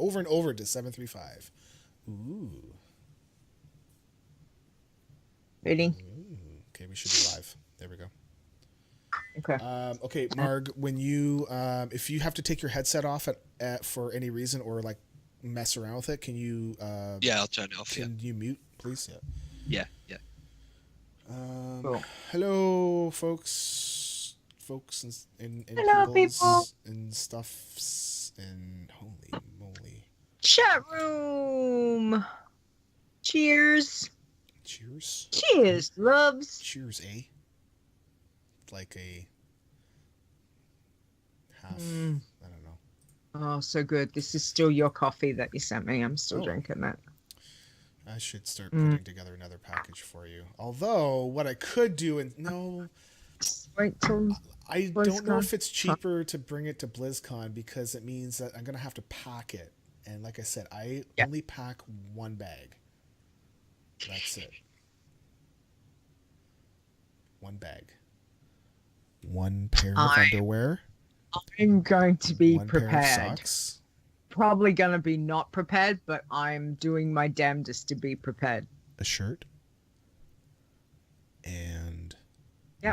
over and over to 735. Ooh. Ready? Ooh. Okay, we should be live. There we go. Okay. Okay, Marg, when you if you have to take your headset off for any reason or like mess around with it, can you Yeah, I'll turn it off. can you mute, please? Yeah. Cool. Hello, folks and Hello, peoples people. and stuffs and holy moly. Chat room. Cheers. Cheers. Cheers, loves. Cheers, eh? Like a half. I don't know. Oh, so good. This is still your coffee that you sent me. I'm still drinking that. I should start putting together another package for you. Although, what I could do, Wait till I don't know if it's cheaper to bring it to BlizzCon because it means that I'm going to have to pack it. And like I said, I only pack one bag. That's it. One bag. One pair of underwear. I'm going to be one prepared. Pair of socks. Probably going to be not prepared, but I'm doing my damnedest to be prepared. A shirt. And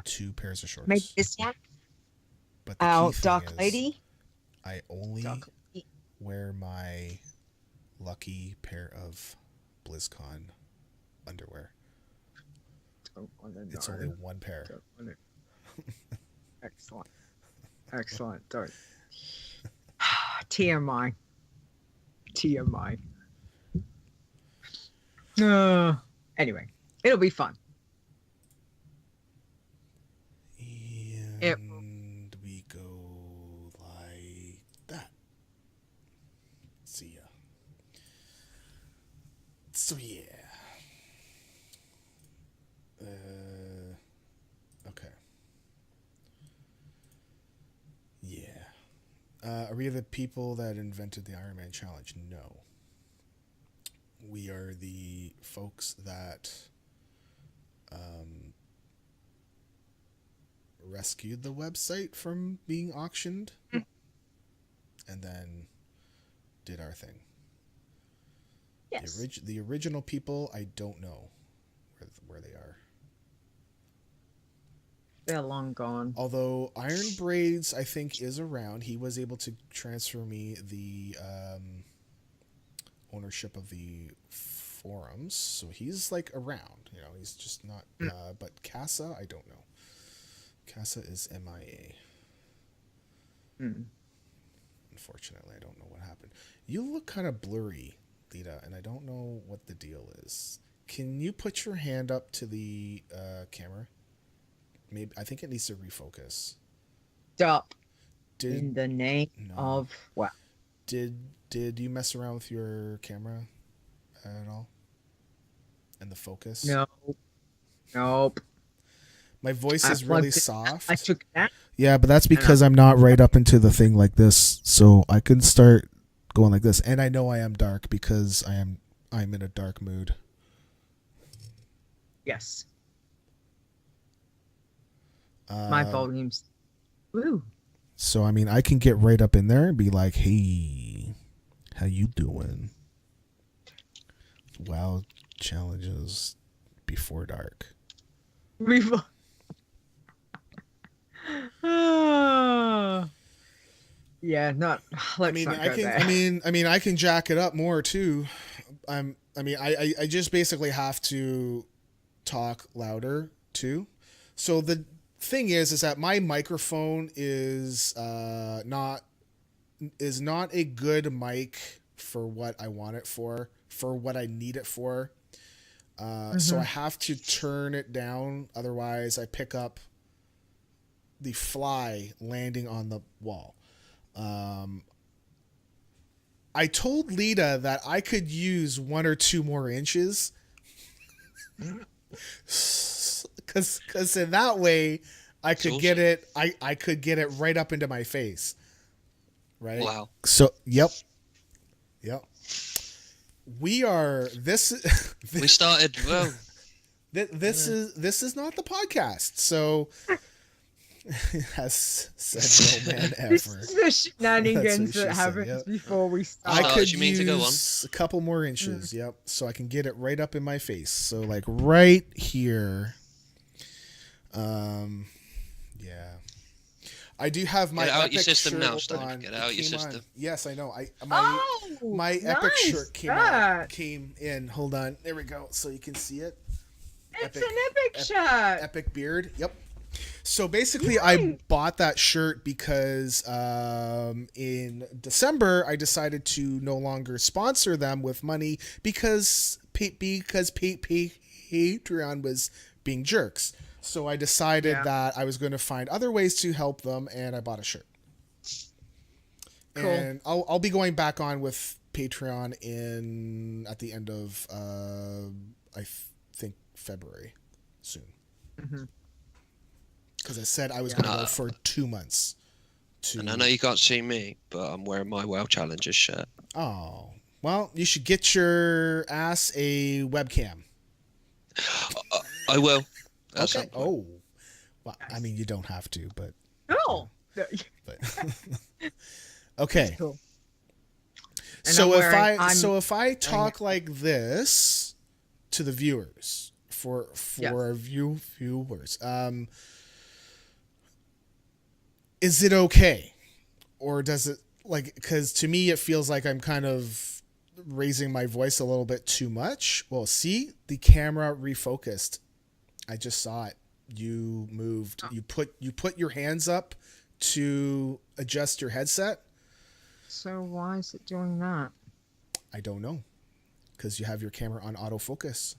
2 pairs of shorts. Maybe this one. But the Our key thing Dark is, Lady. I only wear my lucky pair of BlizzCon underwear. It's only one pair. Excellent. Don't. TMI. Anyway, it'll be fun. And we go like that. See ya. So yeah. Okay. Yeah. Are we the people that invented the Iron Man challenge? No. We are the folks that rescued the website from being auctioned and then did our thing. Yes. The original people, I don't know where they are. They're long gone. Although Iron Braids, I think, is around. He was able to transfer me the ownership of the forums, so he's like around. You know, he's just not. But Casa, I don't know. Casa is MIA. Unfortunately, I don't know what happened. You look kind of blurry, Leeta, and I don't know what the deal is. Can you put your hand up to the camera? Maybe I think it needs to refocus. Stop. In the name of what? Did you mess around with your camera at all? And the focus? No. Nope. My voice is really soft. I took that. Yeah, but that's because I'm not right up into the thing like this, so I can start going like this. And I know I am dark because I'm in a dark mood. Yes. My volume's. Woo. So I mean, I can get right up in there and be like, "Hey, how you doing?" WoW challenges before dark. Yeah, not. Let's not go there. I mean, I can jack it up more too. I just basically have to talk louder too. So the thing is that my microphone is not a good mic for what I want it for what I need it for. So I have to turn it down, otherwise I pick up the fly landing on the wall. I told Leeta that I could use 1 or 2 more inches because in that way I could get it. I could get it right up into my face. Right. Wow. So yep. We are this. We started well. This is not the podcast. So Has said no man This ever. is the shenanigans That's what that she said, happens yep. before we I start. Oh, could you mean to go on? use a couple more inches, yep, so I can get it right up in my face. So like right here. Yeah. I do have my Get it out epic your system shirt now, Stone. on. Get it It out your came on. system. Yes, I know. Oh, My epic nice shirt shirt. came in. Hold on. There we go. So you can see it. It's an epic shirt. Epic beard. Yep. So basically, Nice. I bought that shirt because in December I decided to no longer sponsor them with money because Patreon was being jerks. So I decided that I was going to find other ways to help them, and I bought a shirt. Cool. And I'll be going back on with Patreon at the end of I think February soon. Because I said I was going to go for 2 months. And I know you can't see me, but I'm wearing my WoW Challengers shirt. Oh, well, you should get your ass a webcam. I will. Okay. Oh, well, I mean, you don't have to, but. Oh. But okay. Cool. So if I talk like this to the viewers for our viewers, is it okay, or does it because to me it feels like I'm kind of raising my voice a little bit too much? Well, see, the camera refocused. I just saw it. You moved. You put your hands up to adjust your headset. So why is it doing that? I don't know, because you have your camera on autofocus.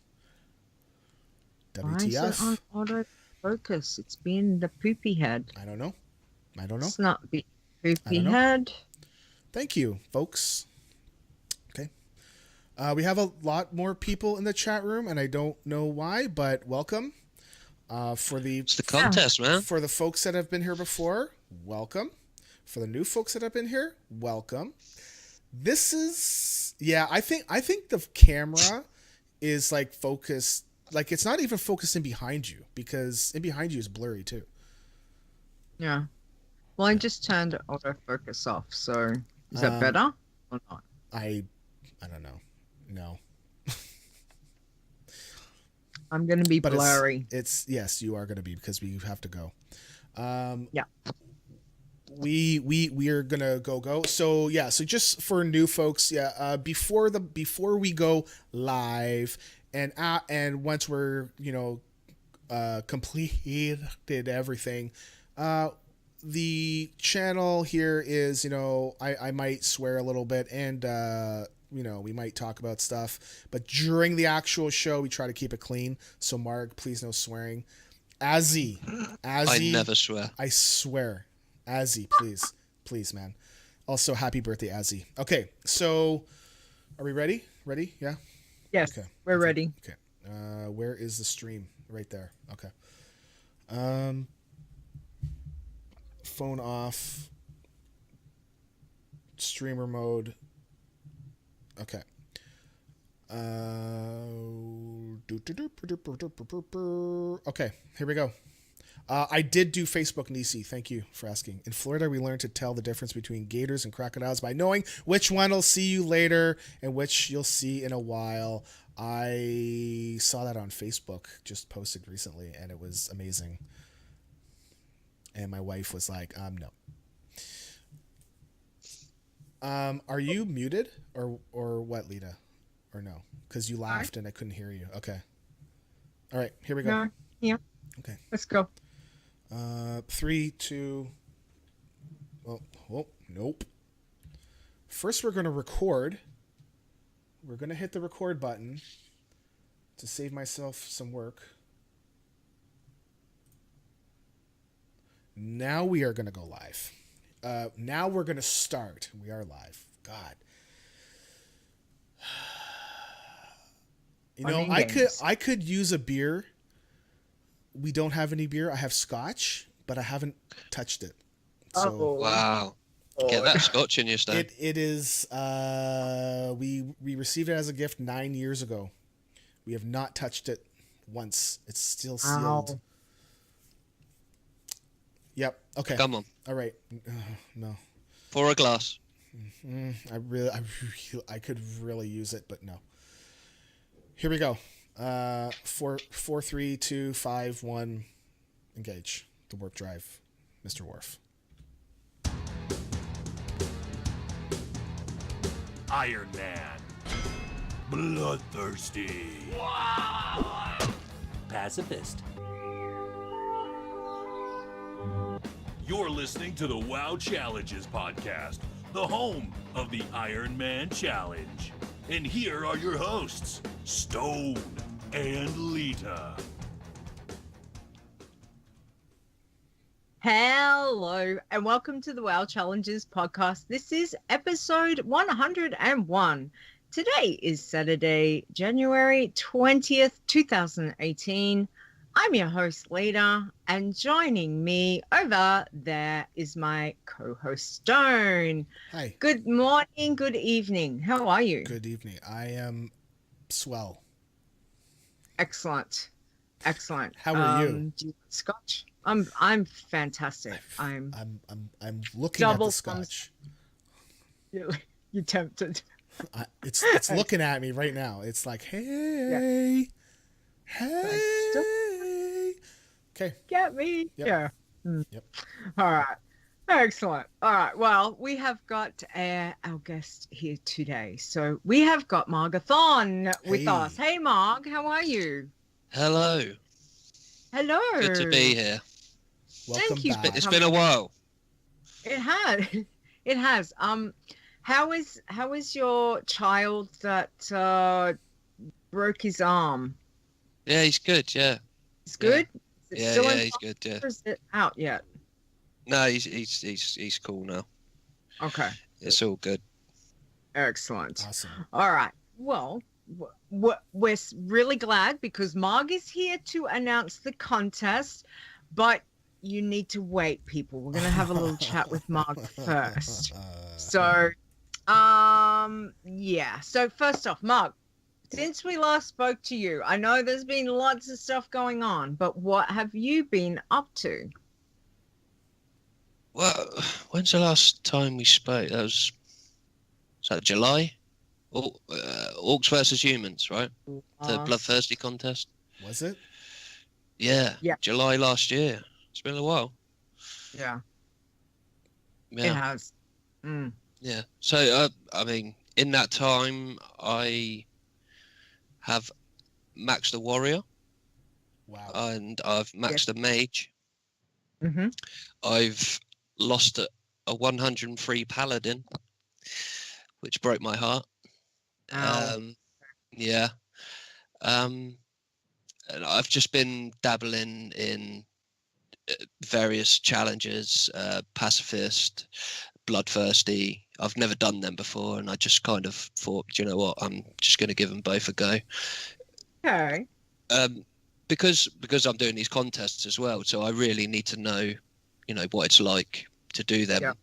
Why is it on autofocus? It's been the poopy head. I don't know. It's not the poopy head. Thank you, folks. Okay. We have a lot more people in the chat room, and I don't know why, but welcome. It's the contest, man. For the folks that have been here before, welcome. For the new folks that have been here, welcome. This is I think the camera is like focused, like it's not even focused in behind you, because in behind you is blurry too. Yeah. Well, I just turned autofocus off, so is that better or not? I don't know. No. I'm gonna be blurry. It's yes, you are gonna be, because we have to go. Yeah. We are gonna go. So so just for new folks, before we go live, and once we're completed everything, the channel here is I might swear a little bit, and we might talk about stuff, but during the actual show we try to keep it clean. So Marg, please no swearing. Azzy, I never swear. I swear. Azzy, please, man. Also, happy birthday, Azzy. Okay, so are we ready? Ready? Yeah? Yes, okay. We're ready. Okay. Where is the stream? Right there. Okay. Phone off. Streamer mode. Okay. Okay, here we go. I did do Facebook Nisi. Thank you for asking. In Florida, we learned to tell the difference between gators and crocodiles by knowing which one will see you later and which you'll see in a while. I saw that on Facebook, just posted recently, and it was amazing. And my wife was like, no. Are you muted or what, Leeta? Or no? Because you laughed and I couldn't hear you. Okay. All right, here we go. No, yeah. Okay. Let's go. 3, 2. Oh, nope. First, we're going to record. We're going to hit the record button to save myself some work. Now we are going to go live. Now we're going to start. We are live. God. I could use a beer. We don't have any beer. I have scotch, but I haven't touched it. So Wow. Get that scotch in your Stone. it is we received it as a gift 9 years ago. We have not touched it once. It's still sealed. Yep. Okay. Come on, All right. No. pour a glass. I could really use it, but no. Here we go. 4, 3, 2, 5, 1. Engage the warp drive, Mr. Worf. Iron Man. Bloodthirsty. Pacifist. You're listening to the WoW Challenges podcast, the home of the Iron Man Challenge. And here are your hosts, Stone and Leeta. Hello, and welcome to the WoW Challenges podcast. This is episode 101. Today is Saturday, January 20th, 2018. I'm your host, Leeta, and joining me over there is my co-host, Stone. Hi. Good morning, good evening. How are you? Good evening. I am swell. Excellent. Excellent. How are you? Do you want scotch? I'm fantastic. I'm looking at double the scotch. you tempted. It's looking at me right now. It's like, hey, hey. Okay. Get me. Yep. Yeah. Yep. All right. Excellent. All right. Well, we have got our guest here today. So we have got Margothon with us. Hey, Marg, how are you? Hello. Hello. Good to be here. Welcome Thank you. back. It's been a while. It has. It has. How is your child that broke his arm? Yeah, he's good. Yeah. It's good. Is it Yeah, still yeah, in he's good. Yeah. or is it out yet? No, he's cool now. Okay. It's all good. Excellent. Awesome. All right. Well, we're really glad because Marg is here to announce the contest, but you need to wait, people. We're going to have a little chat with Marg first. So, yeah. So first off, Marg, since we last spoke to you, I know there's been lots of stuff going on, but what have you been up to? Well, when's the last time we spoke? Was that July? Orcs versus humans, right? The Bloodthirsty contest. Was it? Yeah. Yeah. July last year. It's been a while. Yeah. Yeah. It has. Mm. Yeah. So, I mean, in that time, I have maxed a warrior. Wow. And I've maxed a mage. Mm-hmm. I've lost a 103 paladin, which broke my heart. Yeah. And I've just been dabbling in various challenges, pacifist, bloodthirsty. I've never done them before, and I just kind of thought, you know what, I'm just going to give them both a go. Okay. Because I'm doing these contests as well, so I really need to know, you know, what it's like to do them. Yeah.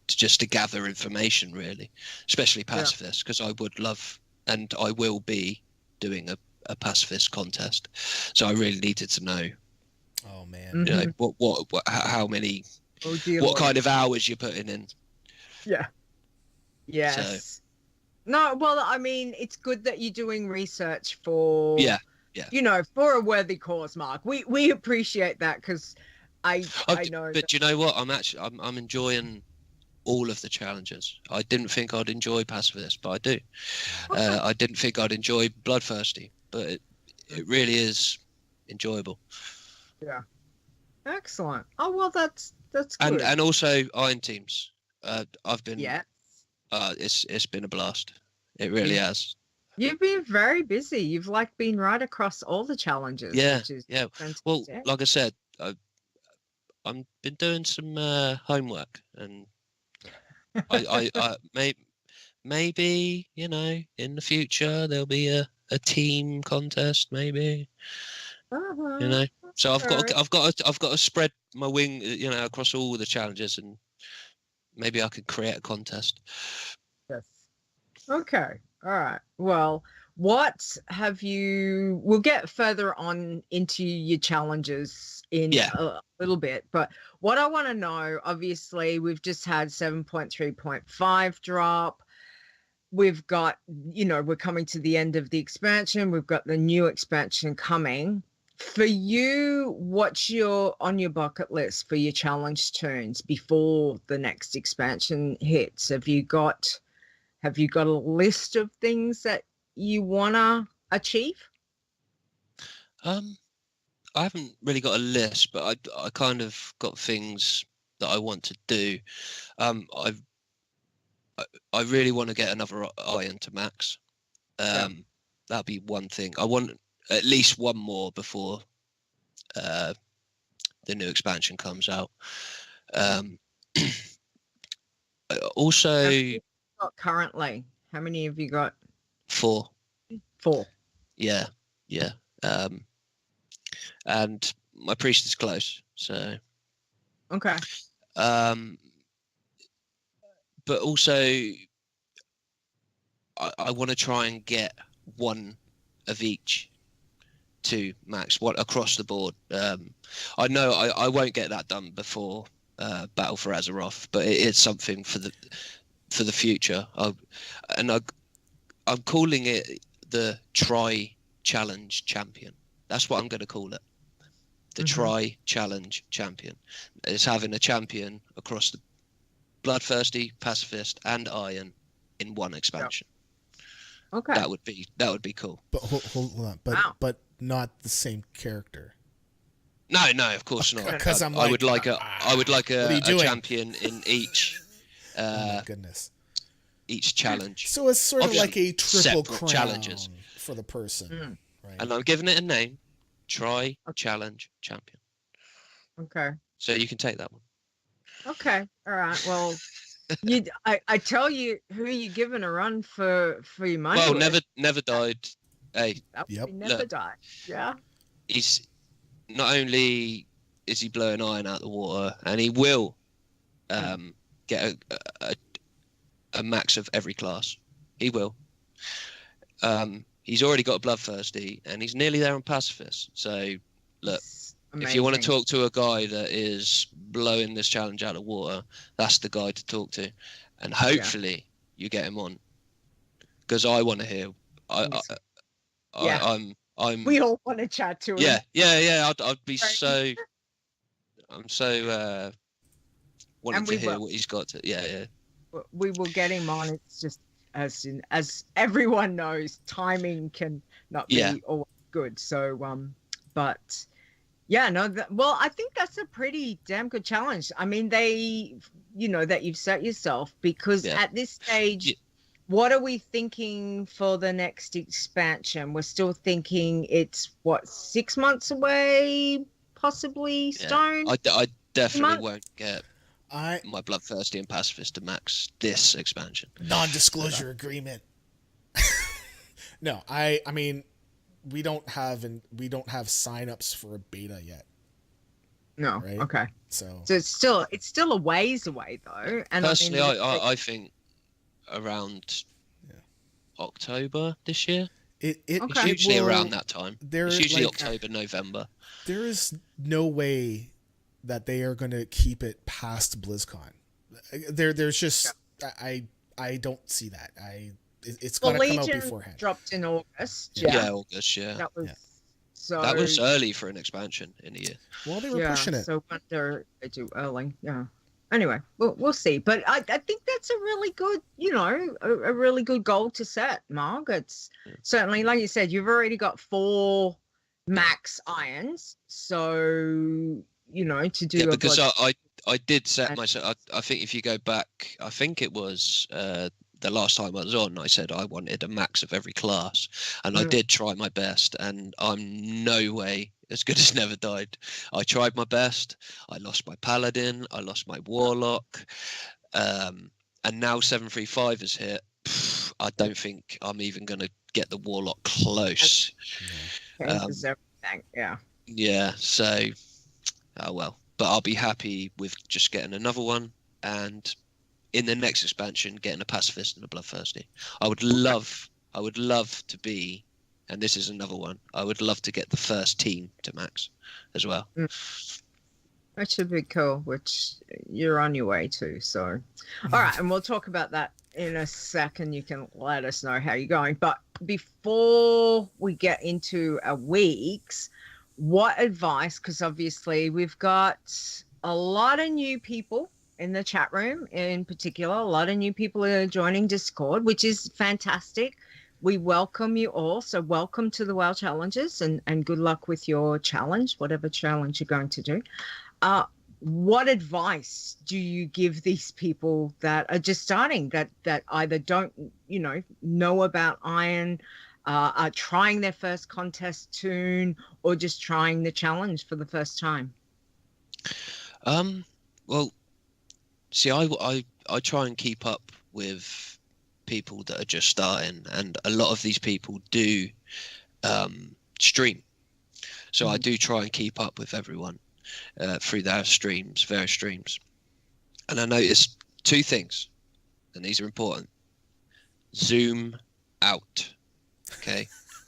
To gather information, really, especially pacifist, because I would love and I will be doing a pacifist contest, so I really needed to know. Oh man. You know what how many, what kind of hours you're putting in. Yeah. Yes. No, well, I mean, it's good that you're doing research for. Yeah. You know, for a worthy cause, Mark. We appreciate that because I know. But you know what? I'm enjoying all of the challenges. I didn't think I'd enjoy pacifist, but I do. I didn't think I'd enjoy bloodthirsty, but it really is enjoyable. Yeah. Excellent. Oh well, that's good. And also iron teams. I've been. Yeah. It's been a blast. It really has. You've been very busy. You've been right across all the challenges. Yeah. Which is Yeah. fantastic. Well, like I said, I've been doing some homework, and I maybe, you know, in the future there'll be a team contest, maybe. You know, so I've got to spread my wing, you know, across all the challenges, and maybe I could create a contest. Yes. Okay. All right. Well, what have you? We'll get further on into your challenges in Yeah. a little bit, but what I want to know, obviously, we've just had 7.3.5 drop. We've got, we're coming to the end of the expansion. We've got the new expansion coming. For you, what's on your bucket list for your challenge turns before the next expansion hits? Have you got a list of things that you wanna achieve? I haven't really got a list, but I kind of got things that I want to do. I really want to get another iron to max. That'd be one thing. I want at least one more before the new expansion comes out. Also, Currently, how many have you got? 4. 4. Yeah. And my priest is close, so Okay. but also I want to try and get one of each to max, one across the board. I know I won't get that done before Battle for Azeroth, but it is something for the future. I'm calling it the Try Challenge Champion. That's what I'm going to call it. The Try Challenge Champion. It's having a champion across the Bloodthirsty, Pacifist, and Iron in one expansion. Okay. That would be cool. But hold on, but not the same character. No, of course not. Because I would like a champion in each. Oh my goodness. Each challenge. So it's sort of like a triple separate crown challenges for the person, right? And I'm giving it a name: Try Challenge Champion. Okay. So you can take that one. Okay. All right. Well, I tell you who you're giving a run for your money. Well, with. never died. Hey. Yep. Never died. Yeah. He's not only is he blowing iron out the water, and he will get a max of every class. He will. He's already got a Bloodthirsty, and he's nearly there on Pacifist. So, look, if you want to talk to a guy that is blowing this challenge out of water, that's the guy to talk to. And hopefully you get him on. Because I want to hear. We all want to chat to him. Yeah. I'd be so... I'm so wanting to hear what he's got to... Yeah. We will get him on. It's just as everyone knows, timing can not be always good. So, but yeah, no. Well, I think that's a pretty damn good challenge. I mean, that you've set yourself, because at this stage, what are we thinking for the next expansion? We're still thinking it's 6 months away, possibly. Stone. I definitely won't get my Bloodthirsty and Pacifist to max this expansion. Non-disclosure agreement. No, I mean, we don't have signups for a beta yet. No. Right? Okay. So it's still a ways away though. And personally, I think around October this year. It's usually around that time. It's usually October, November. There is no way that they are going to keep it past BlizzCon. There's just I don't see that. It's got to come out beforehand. Dropped in August. Yeah, August. Yeah. That was so. That was early for an expansion in a year. Well, they were pushing it. So wonder they do early. Yeah. Anyway, we'll see. But I think that's a really good, a really good goal to set, Marg. It's certainly, like you said, you've already got 4 max irons. So, to do because I did set myself. I think if you go back, I think it was the last time I was on, I said I wanted a max of every class, and I did try my best, and I'm no way as good as Never Died. I tried my best. I lost my Paladin. I lost my Warlock. And now 735 is hit. I don't think I'm even going to get the Warlock close. Yeah, so, oh well. But I'll be happy with just getting another one. And in the next expansion, getting a pacifist and a bloodthirsty. I would love to be, and this is another one, I would love to get the first team to max as well. That should be cool, which you're on your way to. So, all right, and we'll talk about that in a second. You can let us know how you're going. But before we get into our weeks, what advice, because obviously we've got a lot of new people in the chat room, in particular, a lot of new people are joining Discord, which is fantastic. We welcome you all. So welcome to the WoW Challenges, and good luck with your challenge, whatever challenge you're going to do. What advice do you give these people that are just starting, that either don't, know about Iron, are trying their first contest toon, or just trying the challenge for the first time? Well, see, I try and keep up with people that are just starting, and a lot of these people do stream. So I do try and keep up with everyone through their streams, various streams. And I noticed two things, and these are important. Zoom out. Okay?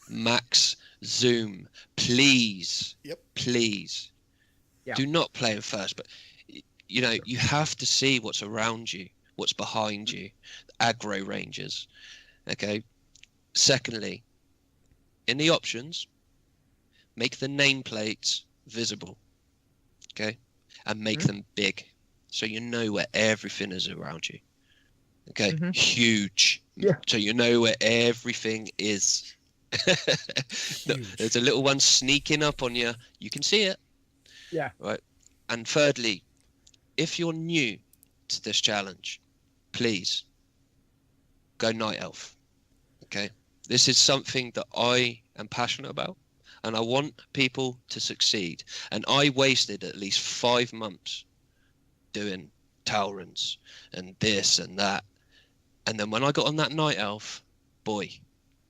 Max zoom. Please. Yep. Please. Yeah. Do not play in first, but you have to see what's around you, what's behind you, aggro ranges. Okay? Secondly, in the options, make the nameplates visible. Okay? And make them big, so you know where everything is around you. Okay? Huge. Yeah. So you know where everything is. No, there's a little one sneaking up on you. You can see it. Yeah. Right. And thirdly, if you're new to this challenge, please go Night Elf. Okay? This is something that I am passionate about, and I want people to succeed. And I wasted at least 5 months doing Taurens and this and that. And then when I got on that Night Elf, boy,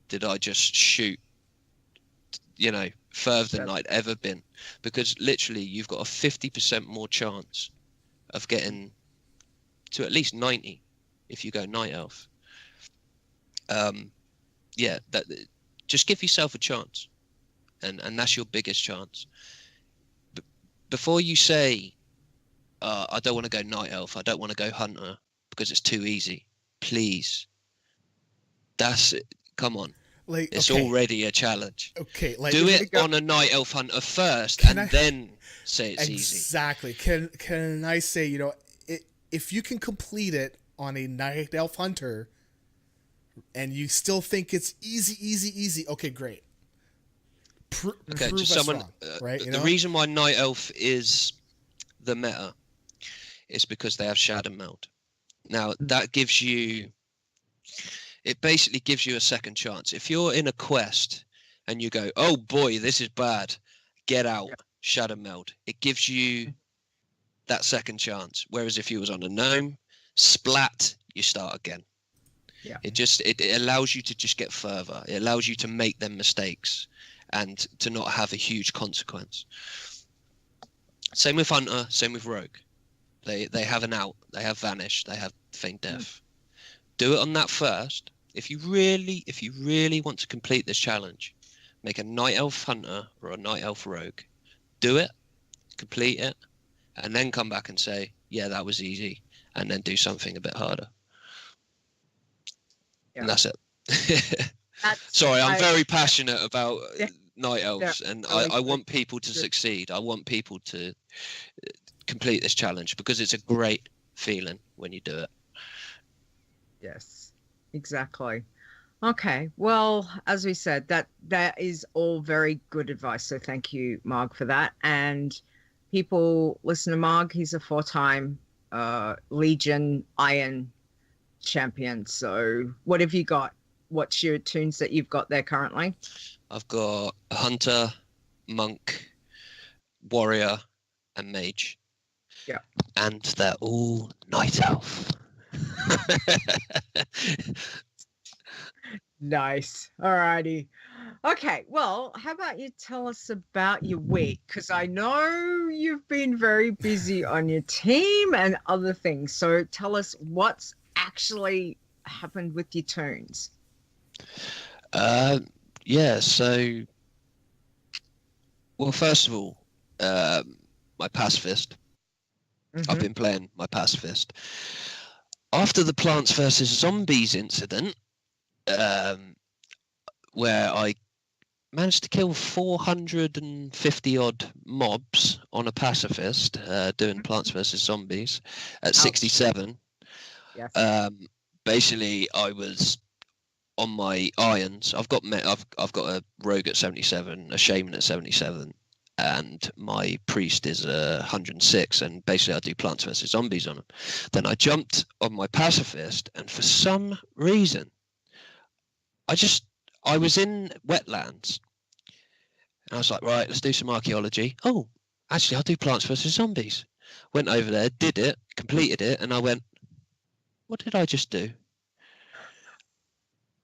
did I just shoot, further than I'd ever been. Because literally, you've got a 50% more chance of getting to at least 90 if you go Night Elf. Just give yourself a chance. And that's your biggest chance. Before you say, I don't want to go Night Elf, I don't want to go Hunter because it's too easy, please. That's it. Come on. It's already a challenge. Okay. Do it on a Night Elf Hunter first, then say it's easy. Exactly. Can I say, if you can complete it on a Night Elf Hunter and you still think it's easy, okay, great. Okay, to someone, right? The reason why Night Elf is the meta is because they have Shadow Meld. Now, that gives you... It basically gives you a second chance. If you're in a quest and you go, oh boy, this is bad, get out, Shadow Meld. It gives you that second chance. Whereas if you was on a gnome, splat, you start again. Yeah. It allows you to just get further. It allows you to make them mistakes and to not have a huge consequence. Same with Hunter, same with Rogue. They have an out, they have Vanish, they have Feign Death. Do it on that first. If you really want to complete this challenge, make a Night Elf Hunter or a Night Elf Rogue. Do it, complete it, and then come back and say, yeah, that was easy, and then do something a bit harder. Yeah. And that's it. Sorry, I'm very passionate about Night Elves, and I want people to succeed. I want people to complete this challenge because it's a great feeling when you do it. Yes, exactly. Okay, well, as we said, that is all very good advice. So thank you, Marg, for that. And people listen to Marg. He's a 4-time Legion Iron champion. So what have you got? What's your tunes that you've got there currently? I've got a Hunter, Monk, Warrior, and Mage. Yeah. And they're all Night Elf. Nice. Alrighty. Okay, well, how about you tell us about your week? Because I know you've been very busy on your team and other things. So tell us what's actually happened with your tunes. Yeah. So, well, first of all, my pacifist. I've been playing my pacifist. After the Plants vs Zombies incident, where I managed to kill 450 odd mobs on a pacifist, doing Plants vs Zombies at 67. Yes. Basically, I was on my irons. I've got a rogue at 77, a shaman at 77, and my priest is 106. And basically, I do Plants vs Zombies on them. Then I jumped on my pacifist, and for some reason, I was in wetlands. And I was like, right, let's do some archaeology. Oh, actually, I'll do Plants vs Zombies. Went over there, did it, completed it, and I went, what did I just do?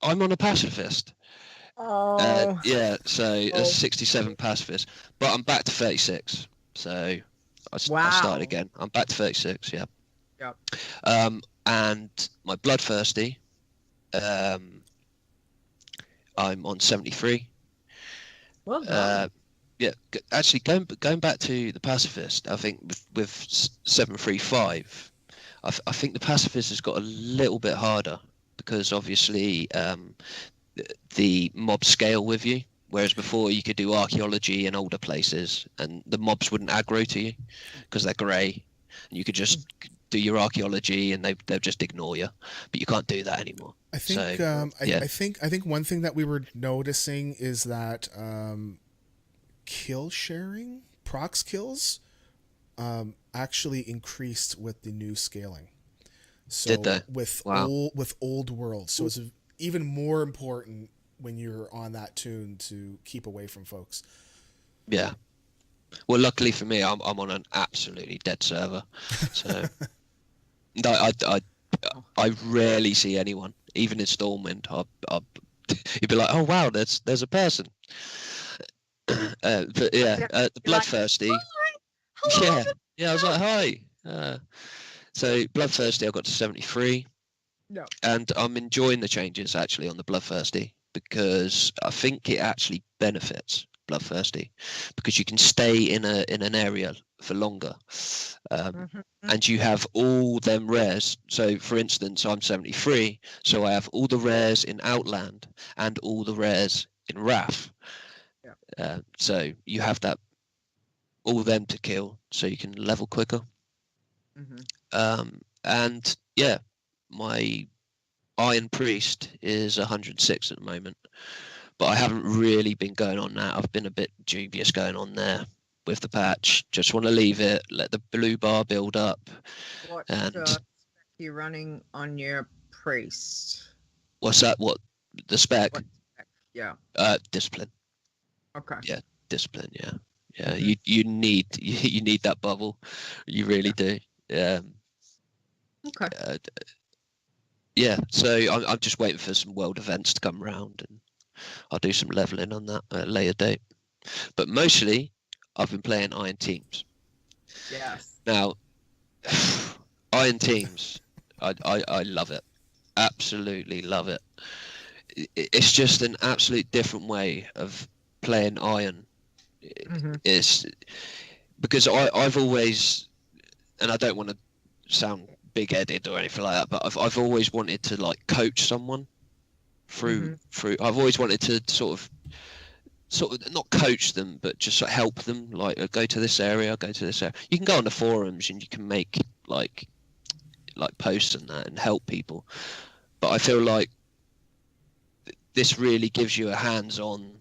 I'm on a pacifist. Oh. Yeah, so Oh. 67 pacifist, but I'm back to 36. So I Wow. started again. I'm back to 36. Yeah. Yep. And my bloodthirsty, I'm on 73. Well done. Yeah, actually going back to the pacifist, I think with 735, I think the pacifist has got a little bit harder because obviously the mobs scale with you, whereas before you could do archaeology in older places and the mobs wouldn't aggro to you because they're grey, and you could just do your archaeology and they'll just ignore you, but you can't do that anymore. I think So, I think one thing that we were noticing is that kill sharing, prox kills, actually increased with the new scaling. So Did they? with Wow. old world, so it's even more important when you're on that tune to keep away from folks. Yeah. Well, luckily for me, I'm on an absolutely dead server, so no, I rarely see anyone, even in Stormwind. You'd be like, oh wow, there's a person. But yeah, the You're like, bloodthirsty. hello. Yeah, I was like, hi. So bloodthirsty, I got to 73. No. And I'm enjoying the changes actually on the bloodthirsty because I think it actually benefits bloodthirsty because you can stay in an area for longer, and you have all them rares. So for instance, I'm 73, so I have all the rares in Outland and all the rares in Wrath. So you have that all them to kill, so you can level quicker. And yeah, my Iron Priest is 106 at the moment, but I haven't really been going on that. I've been a bit dubious going on there with the patch. Just want to leave it, let the blue bar build up. What And spec you running on your priest? what's that? What the spec? What spec? Yeah. Discipline. Okay. Yeah, discipline. Yeah. You need that bubble. You really do. Okay. Yeah, so I'm just waiting for some world events to come around, and I'll do some leveling on that at a later date. But mostly, I've been playing Iron Teams. Yes. Now, Iron Teams, I love it. Absolutely love it. It's just an absolute different way of playing Iron. It's because I've always, and I don't want to sound big-headed or anything like that, but I've always wanted to like coach someone through. I've always wanted to sort of not coach them, but just sort of help them. Like go to this area, go to this area. You can go on the forums and you can make like posts and that and help people. But I feel like this really gives you a hands-on.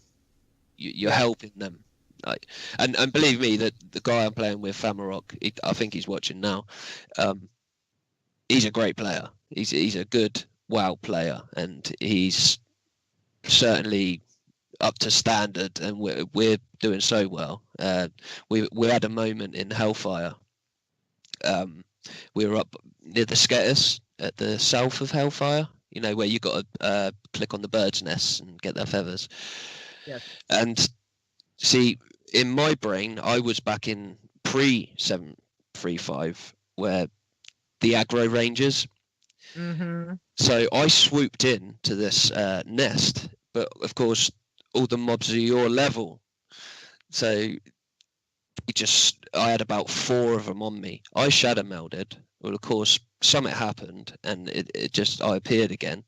You're helping them. Like, and believe me, that the guy I'm playing with, Famarok, I think he's watching now. He's a great player. He's a good WoW player, and he's certainly up to standard. And we're doing so well. We had a moment in Hellfire. We were up near the Sketis at the south of Hellfire. You know where you got to click on the birds' nests and get their feathers. Yes. And see, in my brain, I was back in pre-735, where the aggro ranges. Mm-hmm. So I swooped in to this nest, but of course, all the mobs are your level. So I had about 4 of them on me. I shadow melded. Well, of course, something happened, and I appeared again.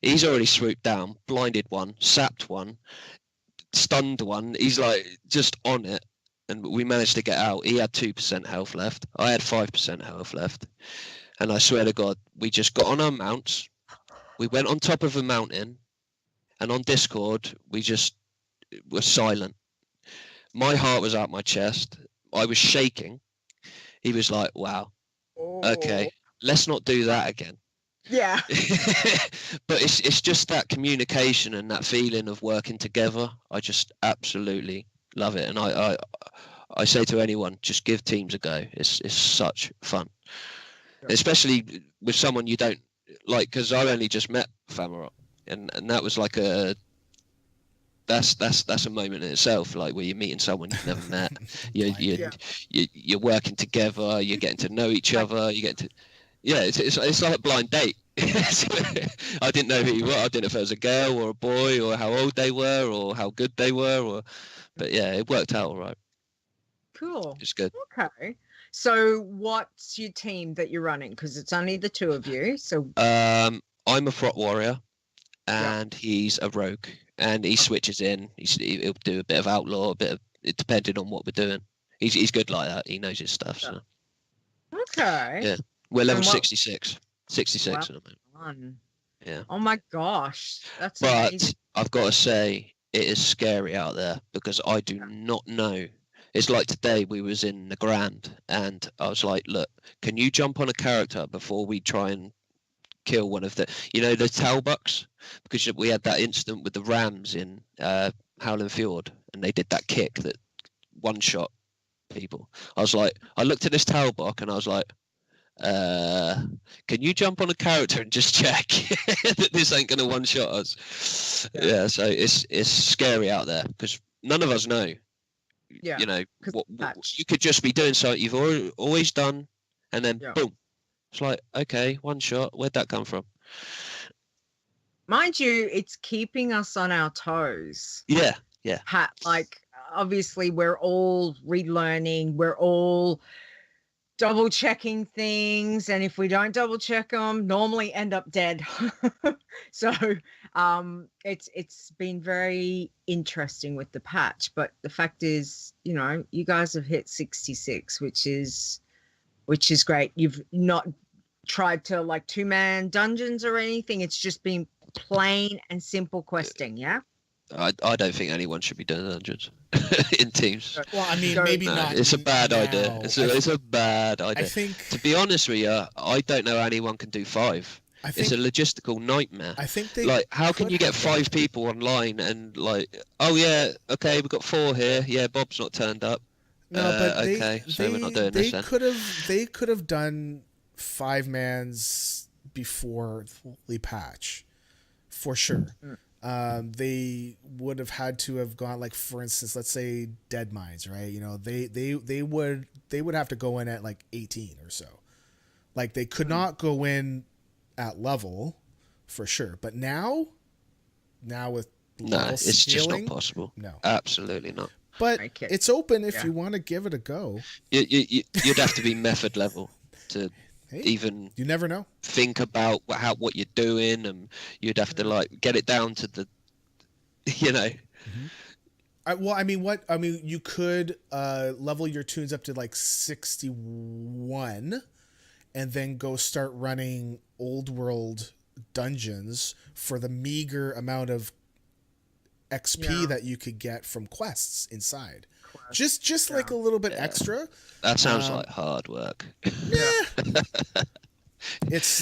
He's already swooped down, blinded one, sapped one, stunned one. He's like just on it, and we managed to get out. He had 2% health left. I had 5% health left, and I swear to God, we just got on our mounts. We went on top of a mountain, and on Discord, we just were silent. My heart was out my chest. I was shaking. He was like, "Wow, okay, let's not do that again." Yeah. But it's just that communication and that feeling of working together. I just absolutely love it, and I say to anyone, just give teams a go. It's such fun, especially with someone you don't like. Because I only just met Famarot, and that was like that's a moment in itself, like where you're meeting someone you've never met. You're working together. You're getting to know each other. You get to it's like a blind date. I didn't know who you were. I didn't know if it was a girl or a boy or how old they were or how good they were. But yeah, it worked out all right. Cool. It's good. Okay. So what's your team that you're running? Because it's only the 2 of you. So I'm a frot warrior, and he's a rogue, and he switches in. He'll do a bit of outlaw, a bit of it, depending on what we're doing. He's good like that. He knows his stuff. So. Okay. Yeah, we're level And what- 66. 66 at the moment. Fun. Yeah. Oh my gosh, that's But amazing. I've got to say, it is scary out there because I do not know. It's like today we was in the Grand, and I was like, look, can you jump on a character before we try and kill one of the Talbucks? Because we had that incident with the Rams in Howland Fjord, and they did that kick that one-shot people. I was like, I looked at this Talbuk, and I was like, can you jump on a character and just check that this ain't gonna one shot us? Yeah, so it's scary out there because none of us know. Yeah, you know what you could just be doing something you've always done, and then boom, it's like, okay, one shot. Where'd that come from? Mind you, it's keeping us on our toes. Yeah. Like obviously we're all relearning, we're all double checking things, and if we don't double check them, normally end up dead. So it's been very interesting with the patch, but the fact is, you guys have hit 66, which is great. You've not tried to like 2-man dungeons or anything. It's just been plain and simple questing. I don't think anyone should be doing dungeons in teams. Well, I mean, maybe not. It's a bad now. idea. It's a bad idea. I think, to be honest with you, I don't know anyone can do 5. It's a logistical nightmare. I think they how can you get 5 people online and like, oh yeah, okay, we've got 4 here. Yeah, Bob's not turned up. No, but we're not doing this then. They could have done 5-mans before the patch, for sure. They would have had to have gone, like, for instance, let's say Dead Mines, right? They would have to go in at like 18 or so. Like, they could not go in at level, for sure. But now with level it's scaling, just not possible. No, absolutely not. But it's open if you want to give it a go. You'd have to be method level to even you never know think about what you're doing, and you'd have to like get it down to the you could level your tunes up to like 61 and then go start running old world dungeons for the meager amount of XP that you could get from quests inside. Just like a little bit extra. That sounds like hard work.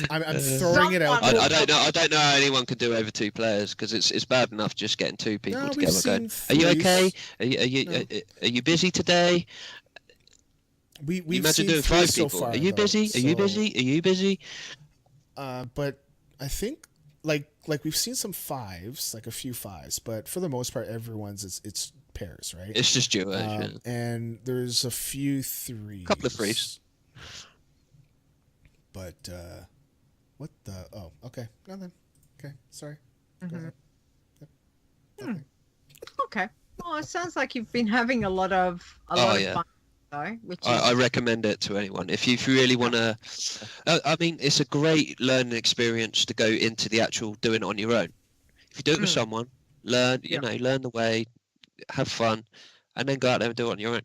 I'm throwing it out. I don't know how anyone could do over 2 players, because it's bad enough just getting 2 people together going, are you okay? Are you busy today? We've imagine seen doing 5 people. so far. Are you busy? Are you busy? Are you busy? But I think like like we've seen some 5s, like a few 5s, but for the most part, everyone's it's pairs, right? It's just duos. And there's a few 3s. Couple of 3s. But what the? Oh, okay, nothing. Okay, sorry. Go Mhm. ahead. Yep. Okay. Okay. Well, it sounds like you've been having a lot of yeah. fun, though. Which is I recommend it to anyone. If you really want to, I mean, it's a great learning experience to go into the actual doing it on your own. If you do it with someone, learn, you know, learn the way, have fun, and then go out there and do it on your own.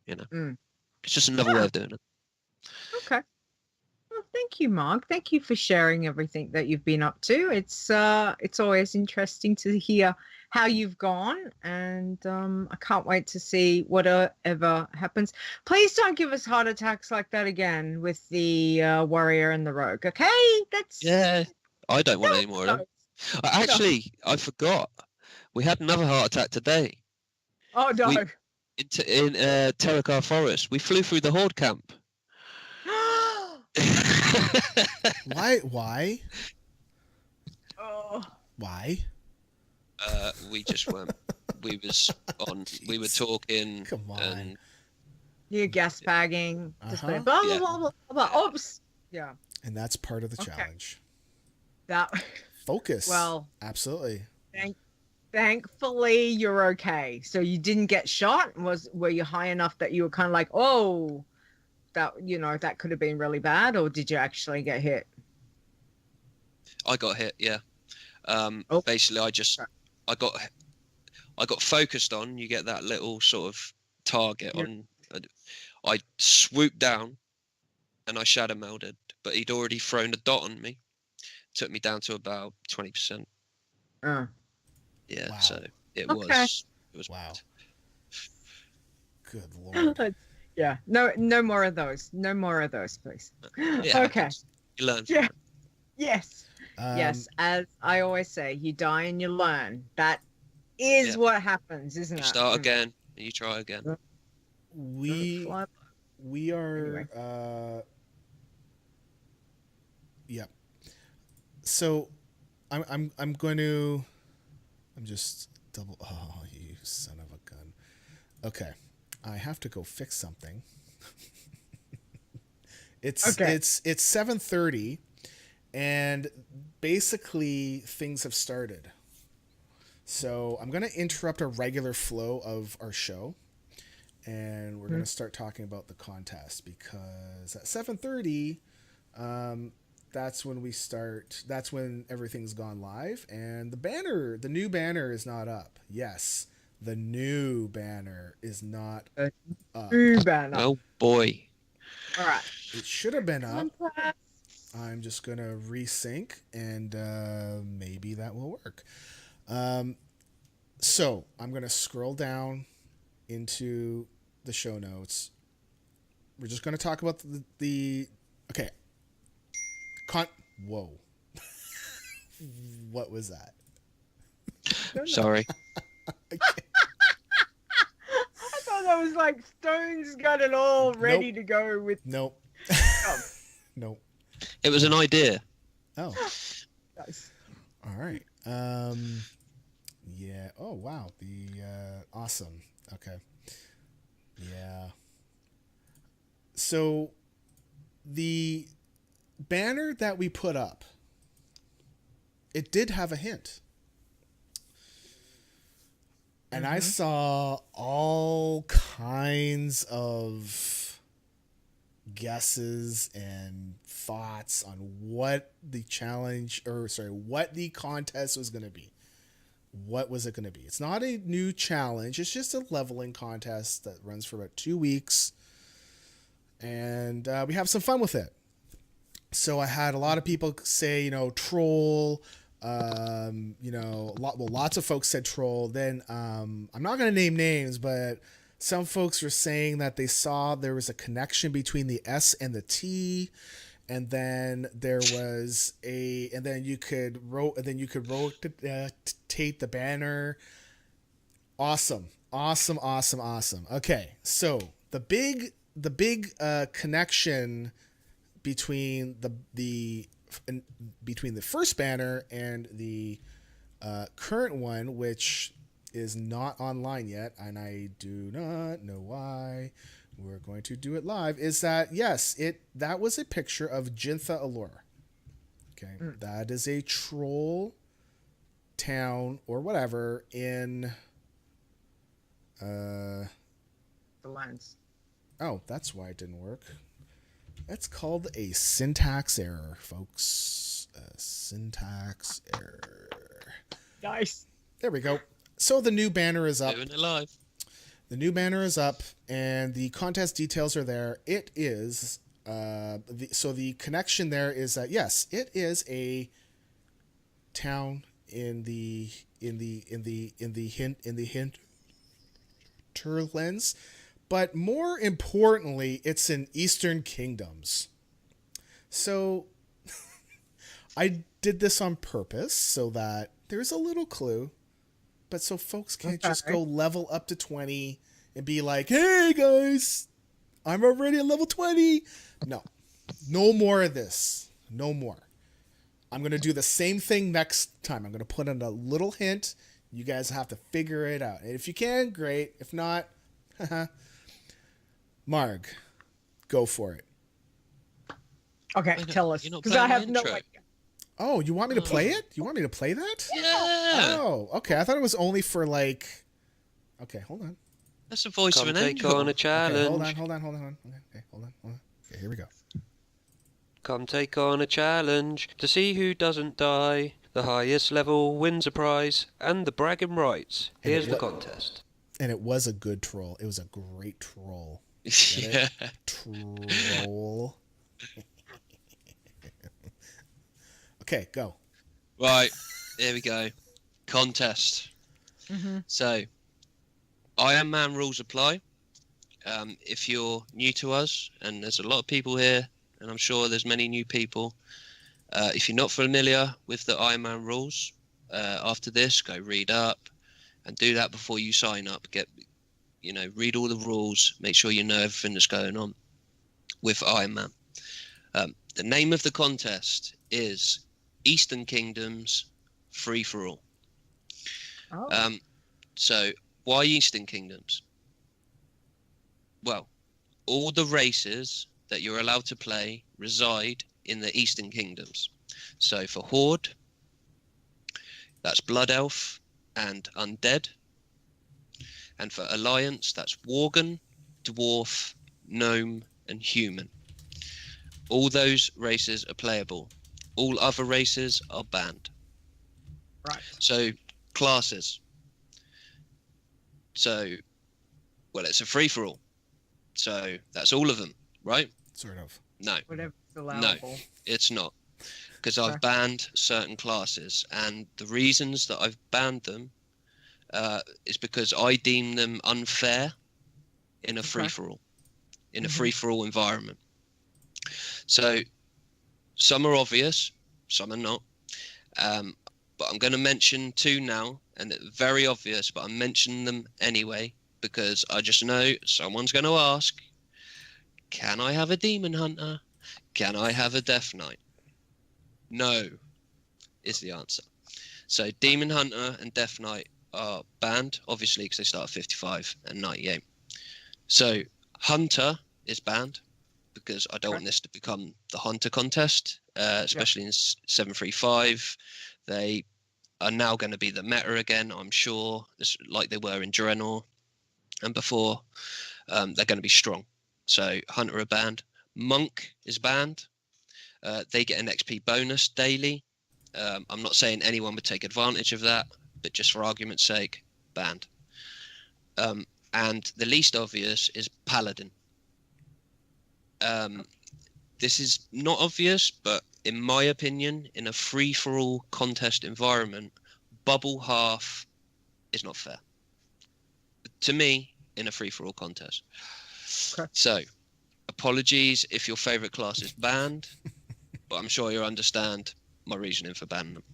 You know, it's just another way of doing it. Okay. Well, thank you, Mark. Thank you for sharing everything that you've been up to. It's always interesting to hear how you've gone, and I can't wait to see whatever happens. Please don't give us heart attacks like that again with the warrior and the rogue. Okay, that's I don't want any more of them. Actually, I forgot. We had another heart attack today. Oh no! In Terakar Forest, we flew through the horde camp. Why? Oh. Why? We just weren't. We were talking. Come on. And You're gas bagging. Just Uh-huh. blah blah blah blah blah. Oops. Yeah. And that's part of the challenge. That. Focus. Well. Absolutely. Thankfully, you're okay. So you didn't get shot. Were you high enough that you were kind of like, oh, that could have been really bad, or did you actually get hit? I got hit. Yeah. Basically, I got focused on. You get that little sort of target on. I swooped down, and I shadow melded, but he'd already thrown a dot on me. Took me down to about 20%. Yeah, Wow. so it Okay. was Wow. Good Lord. Yeah. No more of those. No more of those, please. Yeah, Okay. you learn. Yeah. Yes. Um, Yes. As I always say, you die and you learn. That is what happens, isn't You it? start again, and you try again. We are Anyway. yeah. So I'm going to just double. Oh, you son of a gun. Okay, I have to go fix something. It's 7:30, and basically things have started. So I'm going to interrupt our regular flow of our show, and we're going to start talking about the contest, because at 7:30, that's when we start. That's when everything's gone live, and the new banner is not up. Yes, the new banner is not up. Banner. Oh boy. All right. It should have been up. Compress. I'm just going to resync, and maybe that will work. So I'm going to scroll down into the show notes. We're just going to talk about the okay. Whoa. What was that? Sorry. I thought that was like Stone's got it all ready to go with. Nope. Nope. It was an idea. Oh. Nice. All right. Yeah. Oh wow. The awesome. Okay. Yeah. So the banner that we put up, it did have a hint. And I saw all kinds of guesses and thoughts on what the contest was going to be. What was it going to be? It's not a new challenge. It's just a leveling contest that runs for about 2 weeks. And we have some fun with it. So I had a lot of people say, troll. Lots of folks said troll. Then I'm not going to name names, but some folks were saying that they saw there was a connection between the S and the T, and then there was and then you could rotate the banner. Awesome. Okay, so the big connection between the between the first banner and the current one, which is not online yet, and I do not know why. We're going to do it live. Is that yes? That was a picture of Jintha Allura. Okay, that is a troll town or whatever in The lands. Oh, that's why it didn't work. That's called a syntax error, folks. A syntax error. Nice. There we go. So the new banner is up. Doing it live. The new banner is up, and the contest details are there. It is so the connection there is that yes, it is a town in the hinterlands, but more importantly, it's in Eastern Kingdoms. So I did this on purpose so that there's a little clue, but so folks can't just go level up to 20 and be like, hey guys, I'm already at level 20. No more of this. No more. I'm going to do the same thing next time. I'm going to put in a little hint. You guys have to figure it out. And if you can, great. If not, Marg, go for it. Okay, Wait, tell us. you're not Because I playing have the no intro. idea. Oh, you want me to play it? You want me to play that? Yeah. Oh, okay. I thought it was only for like... Okay, hold on. That's the voice Come of an take angel. on a challenge. Okay, hold on. Okay, hold on. Okay, here we go. Come take on a challenge to see who doesn't die. The highest level wins a prize and the bragging rights. Here's the contest. And it was a good troll. It was a great troll. Yeah. Troll. Okay, go. Right. Here we go. Contest. Mm-hmm. So, Iron Man rules apply. If you're new to us, and there's a lot of people here, and I'm sure there's many new people. If you're not familiar with the Iron Man rules, after this, go read up and do that before you sign up. Read all the rules, make sure you know everything that's going on with Iron Man. The name of the contest is Eastern Kingdoms Free for All. Oh. So why Eastern Kingdoms? Well, all the races that you're allowed to play reside in the Eastern Kingdoms. So for Horde, that's Blood Elf and Undead. And for Alliance, that's Worgen, Dwarf, Gnome, and Human. All those races are playable. All other races are banned. Right. So, classes. So, well, it's a free-for-all. So, that's all of them, right? Sort of. No, Whatever's allowable. it's not. Because I've banned certain classes. And the reasons that I've banned them is because I deem them unfair in a free-for-all. In a free-for-all environment. So, some are obvious, some are not. But I'm going to mention two now, and they're very obvious, but I'm mentioning them anyway, because I just know someone's going to ask, can I have a Demon Hunter? Can I have a Death Knight? No, is the answer. So Demon Hunter and Death Knight are banned, obviously, because they start at 55 and 98. So Hunter is banned, because I don't want this to become the Hunter contest, especially in 735. They are now going to be the meta again, I'm sure, like they were in Draenor and before. They're going to be strong. So Hunter are banned. Monk is banned. They get an XP bonus daily. I'm not saying anyone would take advantage of that, but just for argument's sake, banned. And the least obvious is Paladin. This is not obvious, but in my opinion, in a free-for-all contest environment, bubble half is not fair. To me, in a free-for-all contest. Okay. So, apologies if your favourite class is banned, but I'm sure you'll understand my reasoning for banning them.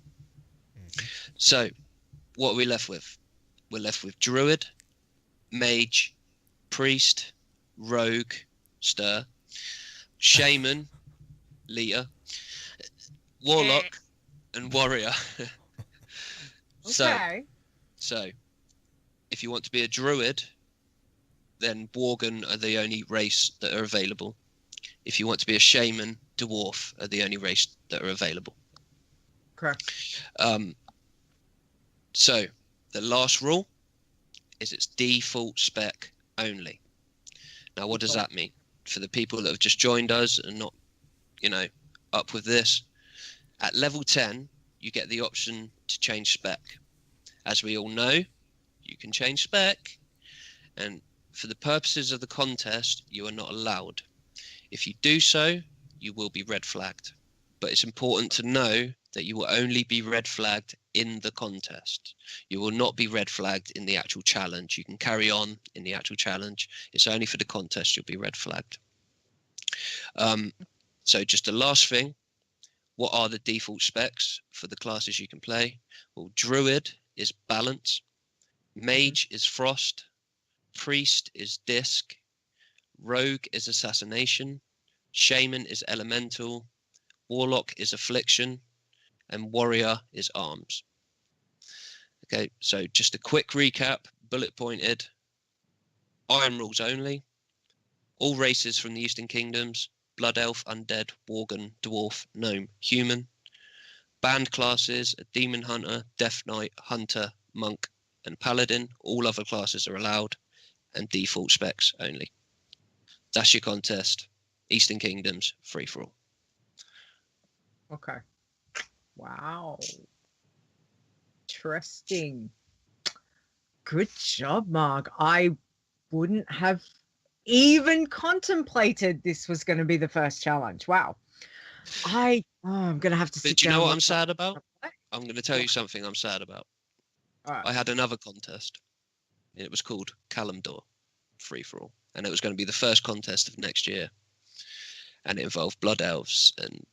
So, what are we left with? We're left with Druid, Mage, Priest, Rogue, Stir, Shaman, Leeta, Warlock, and Warrior. Okay. So, if you want to be a Druid, then Worgen are the only race that are available. If you want to be a Shaman, Dwarf are the only race that are available. Correct. So, the last rule is it's default spec only. Now, what does that mean? For the people that have just joined us and not, up with this, at level 10, you get the option to change spec. As we all know, you can change spec, and for the purposes of the contest, you are not allowed. If you do so, you will be red flagged. But it's important to know that you will only be red flagged in the contest. You will not be red flagged in the actual challenge. You can carry on in the actual challenge. It's only for the contest you'll be red flagged. So just the last thing, what are the default specs for the classes you can play? Well, Druid is balance, Mage is frost, Priest is disc, Rogue is assassination, Shaman is elemental, Warlock is affliction, and Warrior is arms. Okay, so just a quick recap, bullet pointed. Iron rules only. All races from the Eastern Kingdoms: Blood Elf, Undead, Worgen, Dwarf, Gnome, Human. Banned classes are Demon Hunter, Death Knight, Hunter, Monk, and Paladin. All other classes are allowed, and default specs only. That's your contest. Eastern Kingdoms, free for all. Okay. Wow. Interesting. Good job, Mark. I wouldn't have even contemplated this was going to be the first challenge. Wow. I'm going to have to sit But do you down know what and I'm watch sad that. about? I'm going to tell you something I'm sad about. All right. I had another contest, and it was called Kalimdor, free for all, and it was going to be the first contest of next year, and it involved Blood Elves and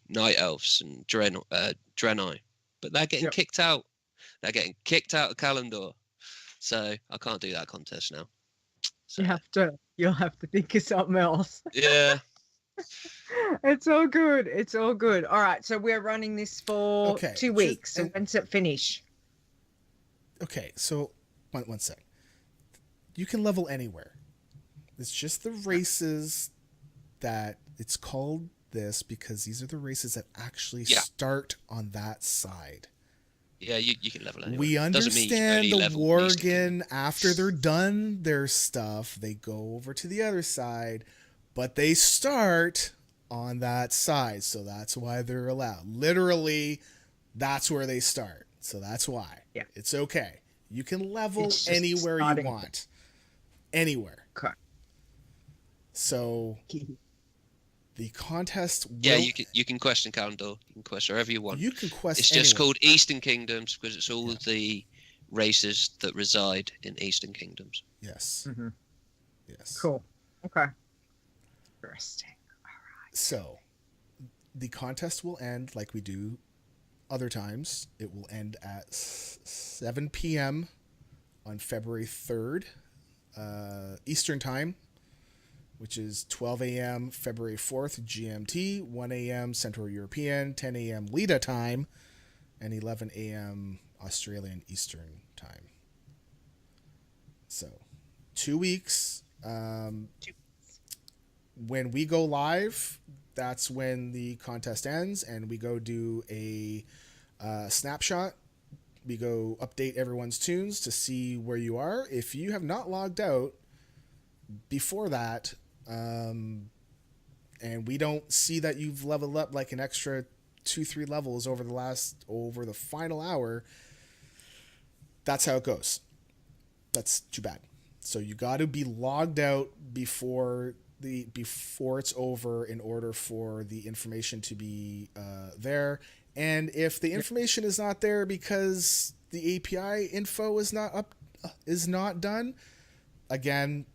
Night Elves and Draenei, but they're getting kicked out. They're getting kicked out of Kalimdor, so I can't do that contest now. So, You'll have to think of something else. yeah. It's all good. It's all good. All right. So we're running this for 2 weeks. So when's it finish? Okay. So one sec. You can level anywhere. It's just the races that it's called this because these are the races that actually start on that side. Yeah, you can level anywhere. We understand the Worgen, after they're done their stuff, they go over to the other side, but they start on that side, so that's why they're allowed. Literally, that's where they start, so that's why. Yeah. It's okay. You can level anywhere you want. Anywhere. Okay. So the contest will... Yeah, you can question Kalimdor. You can question wherever you want. You can question It's just called Eastern Kingdoms because it's all the races that reside in Eastern Kingdoms. Yes. Mm-hmm. Yes. Cool. Okay. Interesting. All right. So the contest will end like we do other times. It will end at 7 p.m. on February 3rd, Eastern Time, which is 12 a.m. February 4th GMT, 1 a.m. Central European, 10 a.m. Leeta time, and 11 a.m. Australian Eastern Time. So 2 weeks. When we go live, that's when the contest ends, and we go do a snapshot. We go update everyone's tunes to see where you are. If you have not logged out before that, and we don't see that you've leveled up like an extra 2-3 levels over the final hour, that's how it goes. That's too bad. So you got to be logged out before it's over in order for the information to be there. And if the information is not there because the API info is not done, again,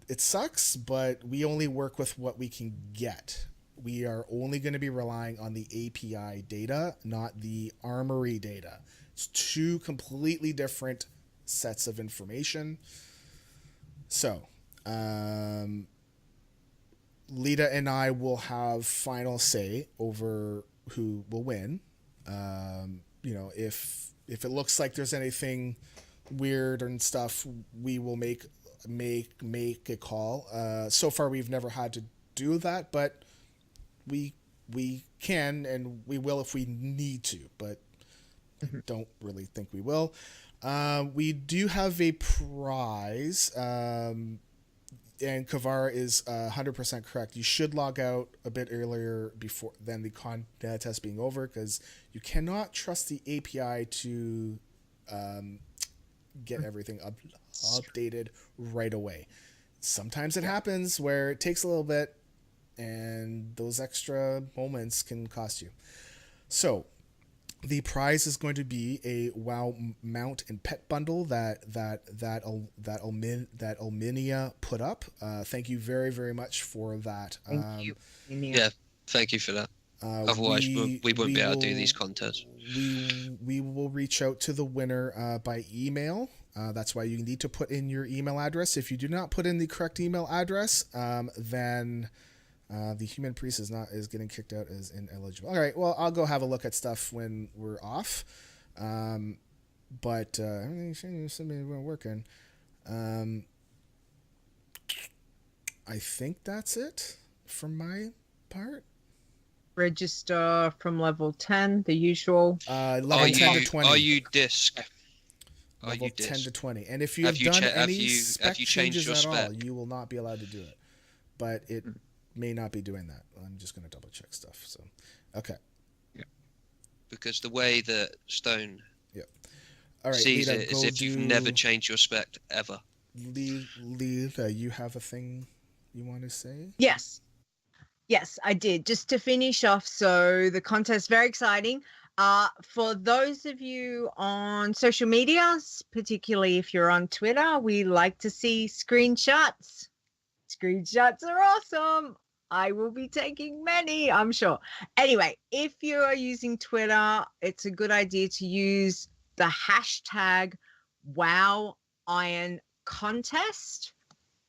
it sucks, but we only work with what we can get. We are only going to be relying on the API data, not the Armory data. It's two completely different sets of information. So, Leeta and I will have final say over who will win. You know, if it looks like there's anything weird and stuff, we will make a call. So far, we've never had to do that, but we can and we will if we need to. But I don't really think we will. We do have a prize. And Kavara is 100% correct. You should log out a bit earlier than the contest being over, because you cannot trust the API to get everything updated right away. Sometimes it happens where it takes a little bit, and those extra moments can cost you. So the prize is going to be a WoW mount and pet bundle that Alminia put up. Thank you very, very much for that. Thank you. Yeah, thank you for that. Otherwise, we wouldn't be able to do these contests. We will reach out to the winner by email. That's why you need to put in your email address. If you do not put in the correct email address, then the human priest is getting kicked out as ineligible. All right, well, I'll go have a look at stuff when we're off. But somebody we're working. I think that's it from my part. Register from level 10, the usual. Level 10 to 20. Are you disc? Level 10 to 20. And if you have done any spec changes at all, you will not be allowed to do it. But it may not be doing that. I'm just going to double check stuff. So, okay. Yeah. Because the way that Stone all right, sees Leeta, it is if you've never changed your spec ever. Leeta, you have a thing you want to say? Yes, I did. Just to finish off, so the contest, very exciting. For those of you on social media, particularly if you're on Twitter, we like to see screenshots. Screenshots are awesome. I will be taking many, I'm sure. Anyway, if you are using Twitter, it's a good idea to use the hashtag #WowIronContest.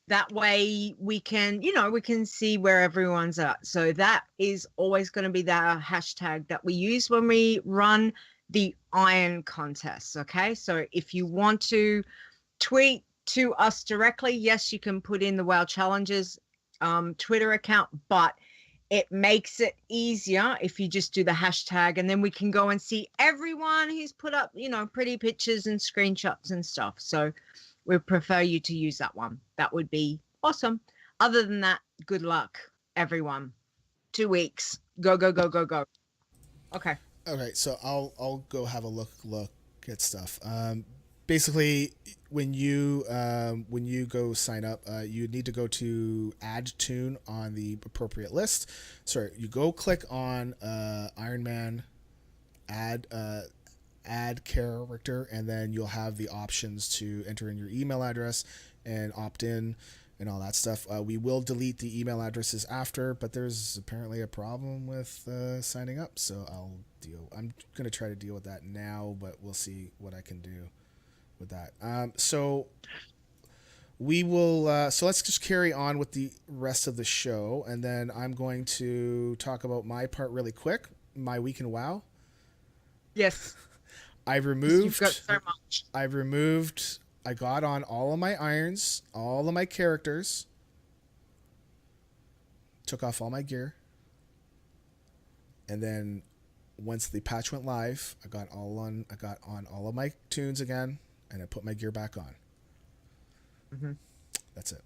That way we can see where everyone's at. So that is always going to be the hashtag that we use when we run the iron contests. Okay. So if you want to tweet to us directly, yes, you can put in the WoW Challenges Twitter account, but it makes it easier if you just do the hashtag, and then we can go and see everyone who's put up, pretty pictures and screenshots and stuff. So we prefer you to use that one. That would be awesome. Other than that, good luck, everyone. 2 weeks. Go, go, go, go, go. Okay. Okay, so I'll go have a look at stuff. Basically, when you go sign up, you need to go to Add Tune on the appropriate list. Sorry, you go click on Iron Man, add character, and then you'll have the options to enter in your email address and opt in and all that stuff. We will delete the email addresses after, but there's apparently a problem with signing up, so I'm going to try to deal with that now, but we'll see what I can do with that. So we will so let's just carry on with the rest of the show, and then I'm going to talk about my part really quick, my week in WoW. Yes. You've got so much. I got on all of my irons, all of my characters, took off all my gear, and then once the patch went live, I got on all of my tunes again, and I put my gear back on. That's it.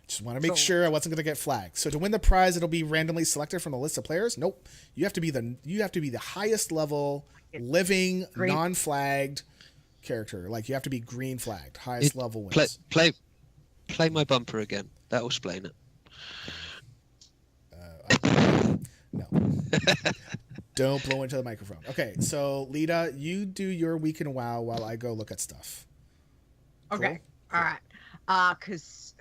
Just want to make sure I wasn't going to get flagged. So to win the prize, it'll be randomly selected from the list of players. Nope. You have to be the highest level living non-flagged character. Like you have to be green flagged. Highest level wins. Play my bumper again. That'll explain it. No. Don't blow into the microphone. Okay, so Leeta, you do your week in WoW while I go look at stuff. Okay. Cool? All right. Because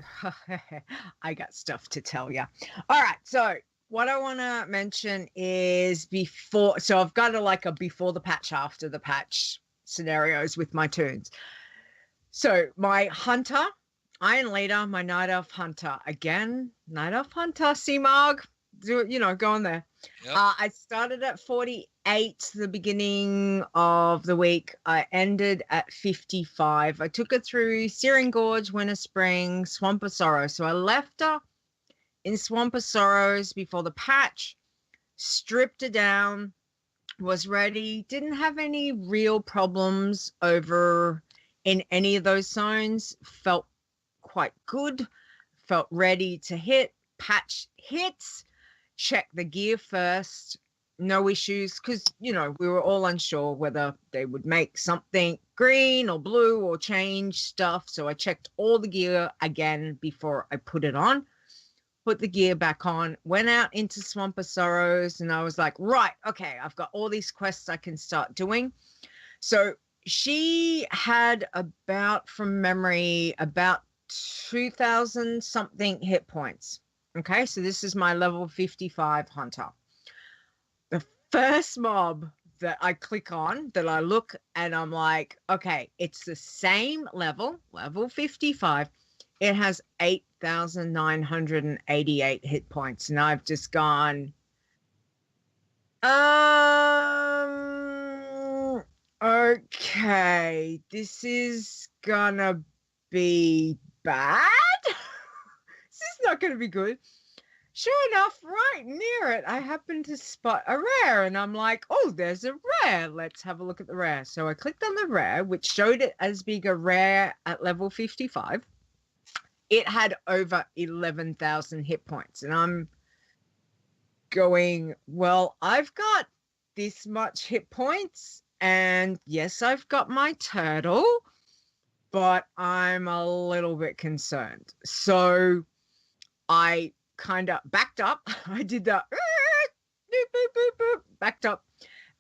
I got stuff to tell you. All right. So what I want to mention is so I've got a before the patch, after the patch scenarios with my tunes. So my hunter, Iron Leader, my Night Elf Hunter. Again, Night Elf Hunter, C-Marg. do it, go on there. Yep. I started at 48 the beginning of the week. I ended at 55. I took her through Searing Gorge, Winter Spring, Swamp of Sorrow. So I left her in Swamp of Sorrows before the patch, stripped her down, was ready, didn't have any real problems over in any of those zones, felt quite good, felt ready to hit, patch hits, check the gear first, no issues, because, we were all unsure whether they would make something green or blue or change stuff. So I checked all the gear again before I put it on. Put the gear back on, went out into Swamp of Sorrows, and I was like, right, okay, I've got all these quests I can start doing. So she had from memory, about 2,000 something hit points. Okay, so this is my level 55 hunter. The first mob that I click on, that I look, and I'm like, okay, it's the same level 55. It has 8,988 hit points, and I've just gone, okay, this is gonna be bad. This is not gonna be good. Sure enough, right near it, I happened to spot a rare, and I'm like, oh, there's a rare. Let's have a look at the rare. So I clicked on the rare, which showed it as being a rare at level 55. It had over 11,000 hit points. And I'm going, well, I've got this much hit points. And yes, I've got my turtle, but I'm a little bit concerned. So I kind of backed up. I did that, backed up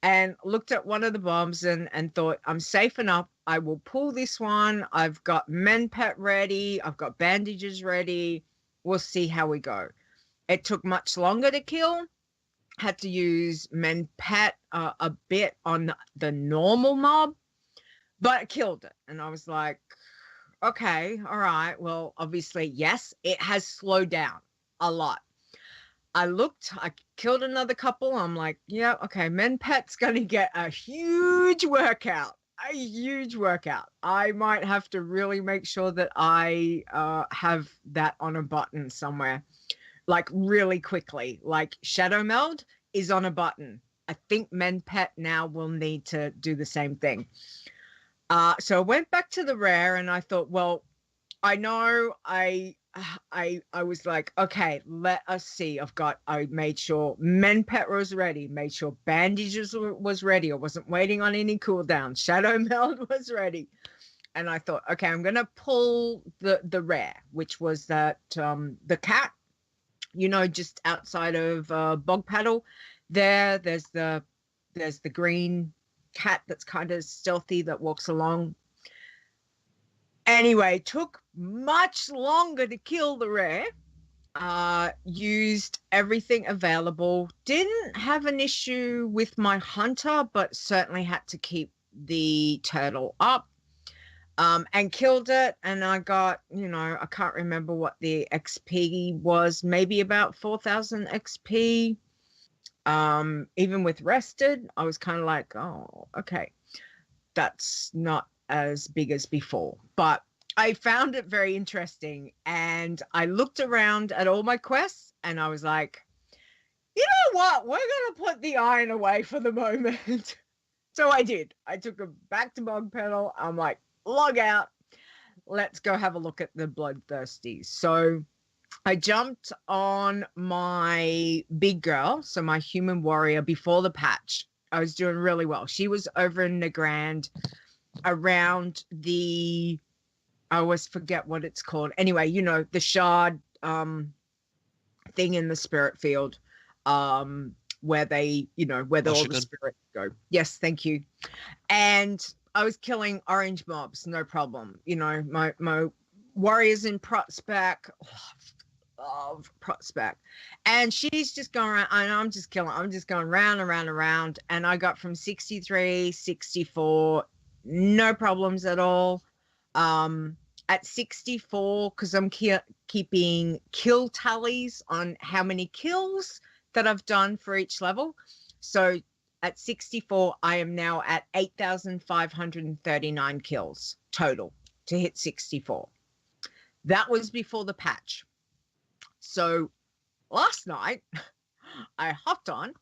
and looked at one of the bombs and thought, I'm safe enough. I will pull this one. I've got Menpet ready. I've got bandages ready. We'll see how we go. It took much longer to kill. Had to use Menpet a bit on the normal mob, but it killed it. And I was like, okay, all right. Well, obviously, yes, it has slowed down a lot. I looked, I killed another couple. I'm like, yeah, okay, Menpet's going to get a huge workout. I might have to really make sure that I have that on a button somewhere, like really quickly. Like Shadow Meld is on a button. I think Menpet now will need to do the same thing. So I went back to the rare and I thought, well, I know I was like, okay, let us see. I made sure Menpet was ready, made sure bandages was ready. I wasn't waiting on any cooldown. Shadow Meld was ready. And I thought, okay, I'm going to pull the rare, which was that the cat, just outside of Bog Paddle there's the green cat that's kind of stealthy that walks along. Anyway, took much longer to kill the rare. Used everything available. Didn't have an issue with my hunter, but certainly had to keep the turtle up. And killed it. And I got, I can't remember what the XP was, maybe about 4,000 XP. Even with rested, I was kind of like, oh, okay, that's not as big as before, but I found it very interesting. And I looked around at all my quests and I was like, you know what? We're going to put the iron away for the moment. So I did. I took it back to Bog Pedal. I'm like, log out. Let's go have a look at the Bloodthirsties. So I jumped on my big girl, so my human warrior, before the patch. I was doing really well. She was over in the Grand around the, I always forget what it's called. Anyway, the shard thing in the spirit field, where they, where all the spirits go. Yes, thank you. And I was killing orange mobs, no problem. My warriors in Prospect, love Prospect, and she's just going around, and I'm just going round and round and round, and I got from 63, 64, no problems at all. At 64, because I'm keeping kill tallies on how many kills that I've done for each level. So at 64, I am now at 8,539 kills total to hit 64. That was before the patch. So last night, I hopped on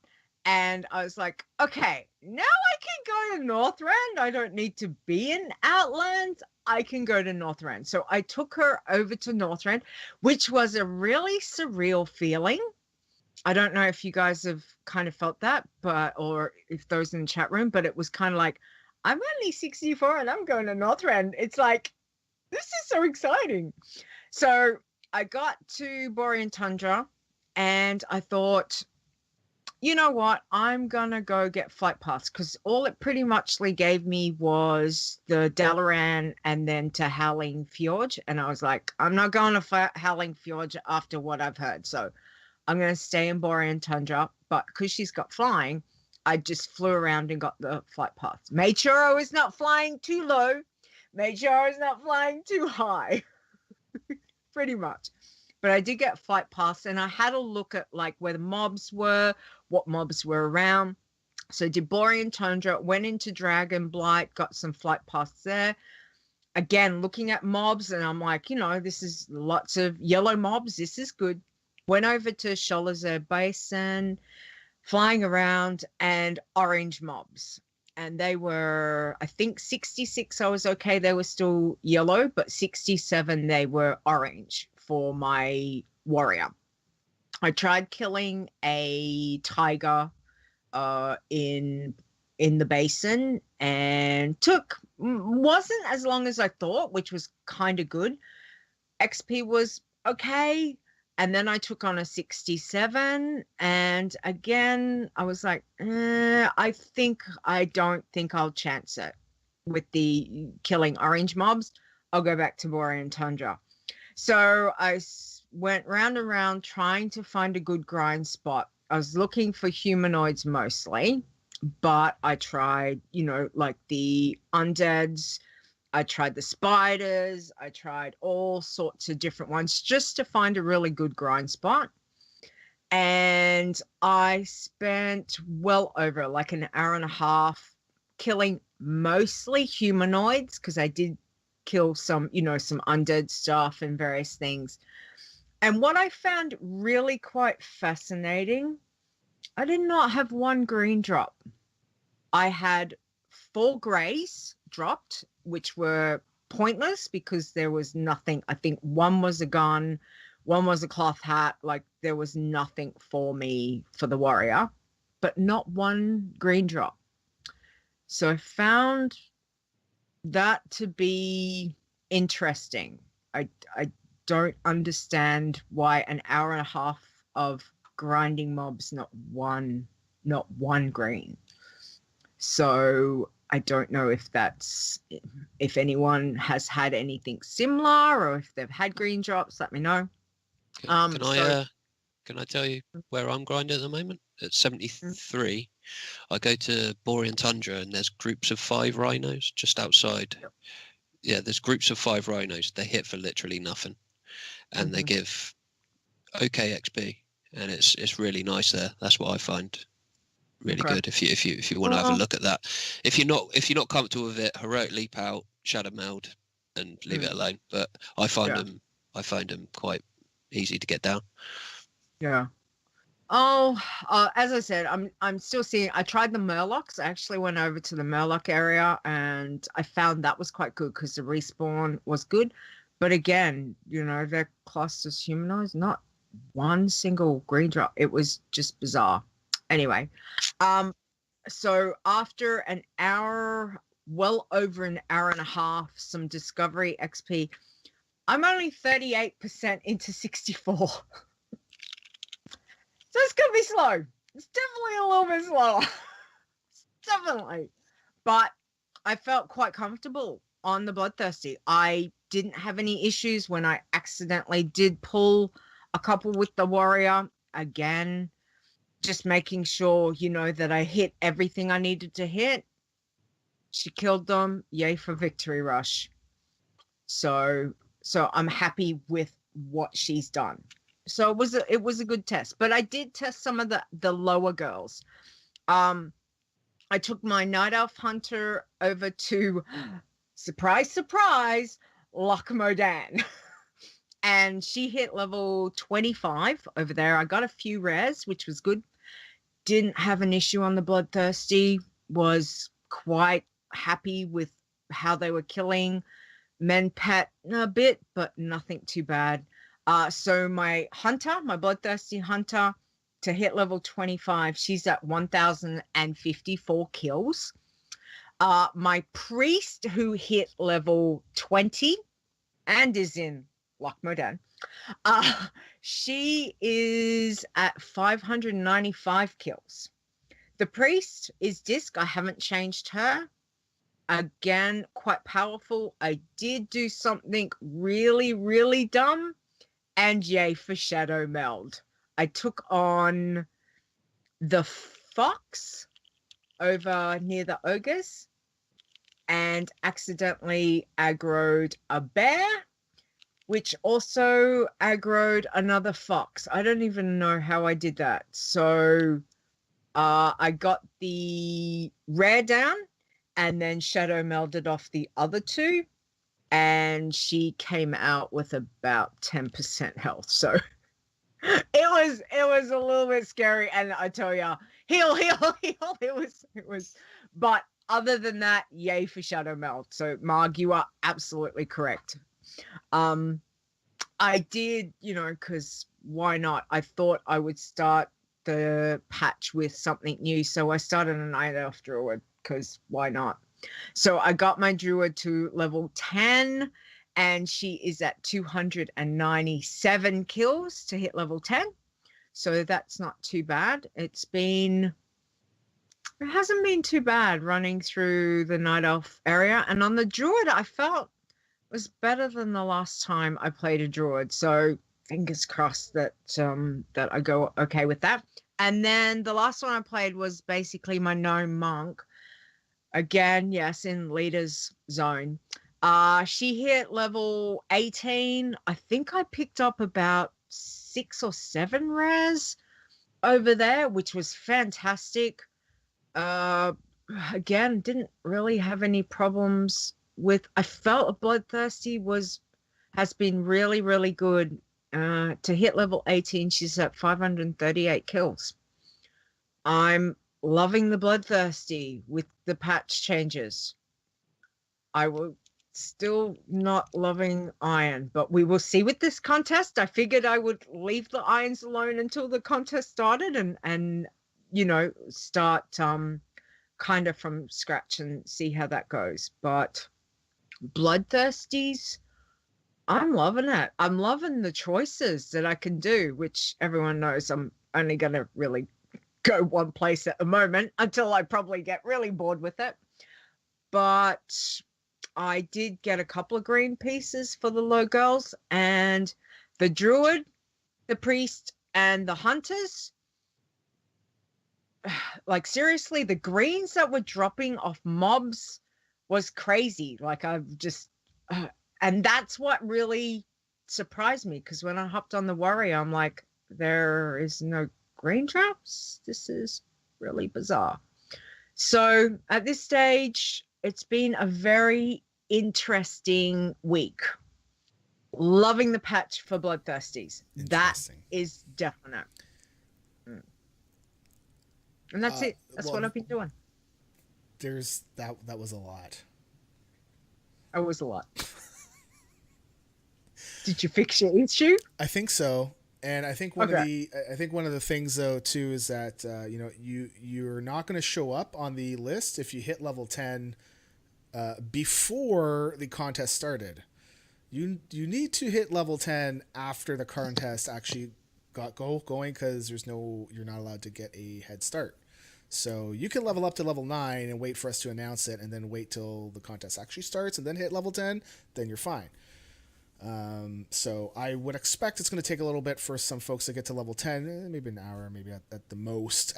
and I was like, okay, now I can go to Northrend. I don't need to be in Outlands. I can go to Northrend. So I took her over to Northrend, which was a really surreal feeling. I don't know if you guys have kind of felt that, or if those in the chat room, but it was kind of like, I'm only 64 and I'm going to Northrend. It's like, this is so exciting. So I got to Borean Tundra and I thought, you know what? I'm going to go get Flight Pass because all it pretty muchly gave me was the Dalaran and then to Howling Fjord. And I was like, I'm not going to Howling Fjord after what I've heard. So I'm going to stay in Borean Tundra. But because she's got flying, I just flew around and got the Flight Pass. Made sure I was not flying too low. Made sure I was not flying too high. Pretty much. But I did get Flight Pass and I had a look at like where the mobs were, what mobs were around. So did Borean Tundra, went into Dragon Blight, got some Flight Pass there. Again, looking at mobs and I'm like, this is lots of yellow mobs. This is good. Went over to Sholazar Basin, flying around and orange mobs. And they were, I think 66, I was okay. They were still yellow, but 67, they were orange for my warrior. I tried killing a tiger in the basin and wasn't as long as I thought, which was kind of good. XP was okay. And then I took on a 67 and again, I was like, I don't think I'll chance it with the killing orange mobs. I'll go back to Borean Tundra. So I went round and round trying to find a good grind spot. I was looking for humanoids mostly, but I tried, like the undeads. I tried the spiders. I tried all sorts of different ones just to find a really good grind spot. And I spent well over like an hour and a half killing mostly humanoids because I did kill some, some undead stuff and various things. And what I found really quite fascinating, I did not have one green drop. I had 4 grays dropped, which were pointless because there was nothing. I think one was a gun, one was a cloth hat. Like there was nothing for me for the warrior, but not one green drop. So I found that to be interesting. I don't understand why an hour and a half of grinding mobs, not one green. So I don't know if anyone has had anything similar or if they've had green drops, let me know. Can I tell you where I'm grinding at the moment? At 73, I go to Borean Tundra and there's groups of 5 rhinos just outside. Yep. Yeah, there's groups of 5 rhinos. They hit for literally nothing. And they give okay XP. And it's really nice there. That's what I find really good. If you want to have a look at that. If you're not comfortable with it, heroic leap out, shadow meld, and leave it alone. But I find them quite easy to get down. Yeah. Oh, as I said, I'm still seeing. I tried the Murlocs. I actually went over to the Murloc area, and I found that was quite good because the respawn was good. But again, they're classed as humanoids, not one single green drop. It was just bizarre. Anyway, so after an hour, well over an hour and a half, some discovery XP, I'm only 38% into 64. So it's going to be slow. It's definitely a little bit slower. Definitely. But I felt quite comfortable on the Bloodthirsty. I didn't have any issues when I accidentally did pull a couple with the warrior. Again, just making sure, that I hit everything I needed to hit. She killed them. Yay for Victory Rush. So I'm happy with what she's done. So it was a good test, but I did test some of the lower girls. I took my Night Elf Hunter over to, surprise, surprise, Modan. And she hit level 25 over there. I got a few rares, which was good. Didn't have an issue on the Bloodthirsty. Was quite happy with how they were killing. Men pet a bit, but nothing too bad. So my Hunter, my Bloodthirsty Hunter, to hit level 25, she's at 1,054 kills. My Priest, who hit level 20 and is in Modan, she is at 595 kills. The Priest is Disc. I haven't changed her. Again, quite powerful. I did do something really, really dumb, and yay for Shadow Meld. I took on the Fox over near the Ogres and accidentally aggroed a bear, which also aggroed another Fox. I don't even know how I did that. So I got the rare down and then Shadow melded off the other two, and she came out with about 10% health. So it was a little bit scary, and I tell you, heal. It was, but other than that, yay for Shadow Meld. So Marg, you are absolutely correct. I did, because why not? I thought I would start the patch with something new, so I started a Night Elf Druid, because why not? So I got my Druid to level 10, and she is at 297 kills to hit level 10. So that's not too bad. It hasn't been too bad running through the Night Elf area. And on the Druid, I felt was better than the last time I played a Druid. So fingers crossed that that I go okay with that. And then the last one I played was basically my Gnome Monk. Again, yes, in Leeta's zone. She hit level 18. I think I picked up about 6 or 7 rares over there, which was fantastic. Again, didn't really have any problems with. I felt a Bloodthirsty has been really, really good. To hit level 18, she's at 538 kills. I'm loving the Bloodthirsty with the patch changes. I will still not loving Iron, but we will see with this contest. I figured I would leave the Irons alone until the contest started and start kind of from scratch and see how that goes. But Bloodthirsties, I'm loving it. I'm loving the choices that I can do, which everyone knows I'm only going to really go one place at the moment until I probably get really bored with it. But I did get a couple of green pieces for the low girls, and the Druid, the Priest, and the Hunters. Like, seriously, the greens that were dropping off mobs was crazy. Like, I've just and that's what really surprised me, because when I hopped on the Warrior, I'm like, there is no green traps. This is really bizarre. So at this stage, it's been a very interesting week. Loving the patch for Bloodthirsties. That is definite. And that's it. That's what I've been doing. There's that was a lot. It was a lot. Did you fix your issue? I think so. And I think one of the things though too is that you're not going to show up on the list if you hit level 10 before the contest started. You need to hit level 10 after the contest actually got going, because you're not allowed to get a head start. So you can level up to level 9 and wait for us to announce it, and then wait till the contest actually starts and then hit level 10. Then you're fine. So I would expect it's going to take a little bit for some folks to get to level 10, maybe an hour, maybe at the most,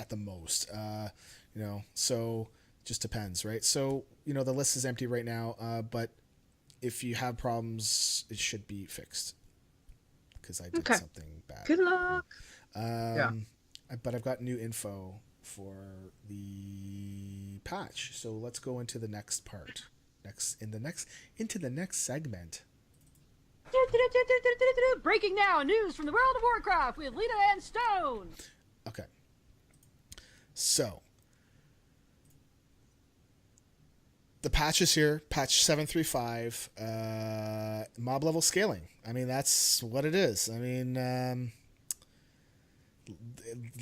so just depends, right? So, the list is empty right now, but if you have problems, it should be fixed, because I did Okay. something bad. Good luck. But I've got new info for the patch, so let's go into the next part. Into the next segment. Breaking now, news from the world of Warcraft with Leeta and Stone. Okay. So the patch is here, patch 735, mob level scaling. I mean, that's what it is. I mean,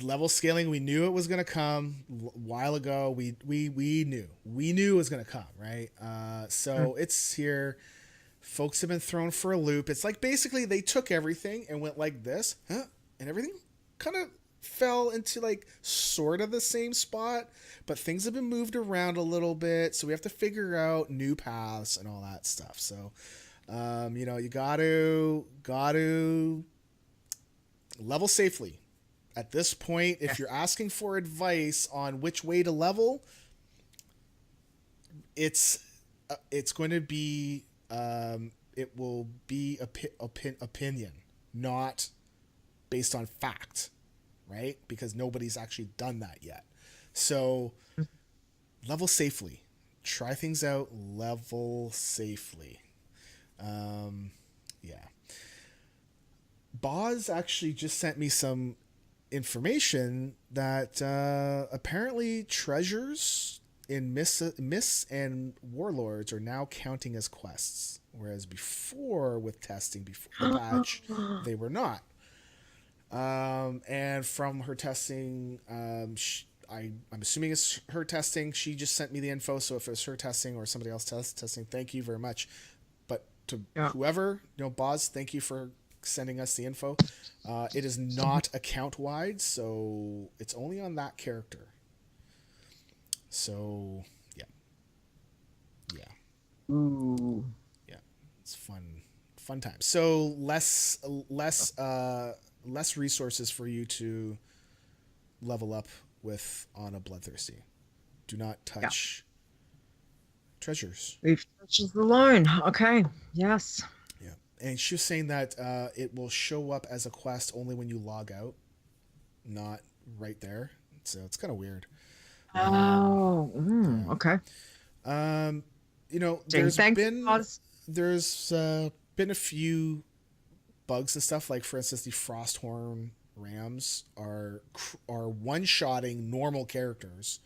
level scaling, we knew it was going to come a while ago. We knew it was going to come, right? So it's here. Folks have been thrown for a loop. It's like basically they took everything and went like this, huh? And everything kind of fell into like sort of the same spot, but things have been moved around a little bit, so we have to figure out new paths and all that stuff. So you gotta level safely at this point. If you're asking for advice on which way to level, it's going to be it will be opinion, not based on fact, right? Because nobody's actually done that yet. So level safely, try things out, level safely. Yeah. Boz actually just sent me some information that apparently treasures in Mists and Warlords are now counting as quests, whereas before, with testing before the patch, they were not. And from her testing, I'm assuming it's her testing. She just sent me the info, so if it's her testing or somebody else testing, thank you very much. But to whoever, Boz, thank you for sending us the info. It is not account wide, so it's only on that character. So yeah. Ooh. Yeah, it's fun time. So less resources for you to level up with on a Bloodthirsty. Do not touch treasures. Leave treasures alone. Okay. Yes. Yeah, and she was saying that it will show up as a quest only when you log out, not right there. So it's kind of weird. Okay. There's been a few bugs and stuff, like for instance the Frosthorn Rams are one-shotting normal characters,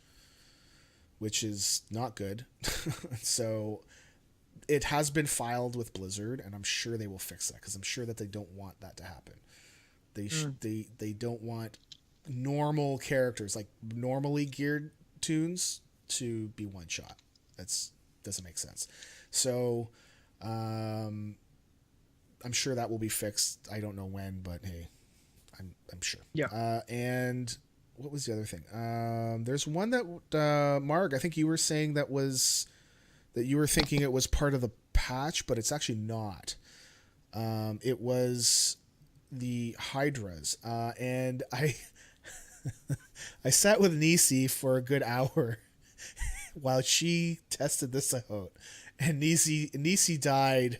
which is not good. So it has been filed with Blizzard, and I'm sure they will fix that, because I'm sure that they don't want that to happen. They don't want normal characters, like normally geared tunes, to be one shot. That's doesn't make sense. So I'm sure that will be fixed. I don't know when, but hey, I'm sure. Yeah. And what was the other thing? There's one that Marg, I think you were saying that you were thinking it was part of the patch, but it's actually not. It was the Hydras, and I sat with Nisi for a good hour while she tested this out, and Nisi died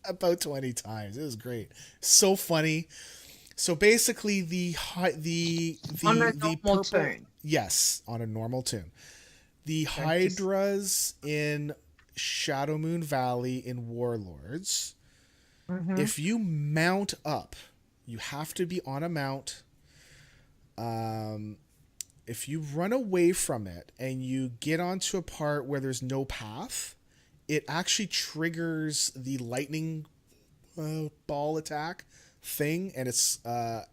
about 20 times. It was great, so funny. So basically, on a normal purple, tune. yes, on a normal tune. The Hydras in Shadowmoon Valley in Warlords. Mm-hmm. If you mount up, you have to be on a mount. If you run away from it and you get onto a part where there's no path, it actually triggers the lightning ball attack thing, and it's I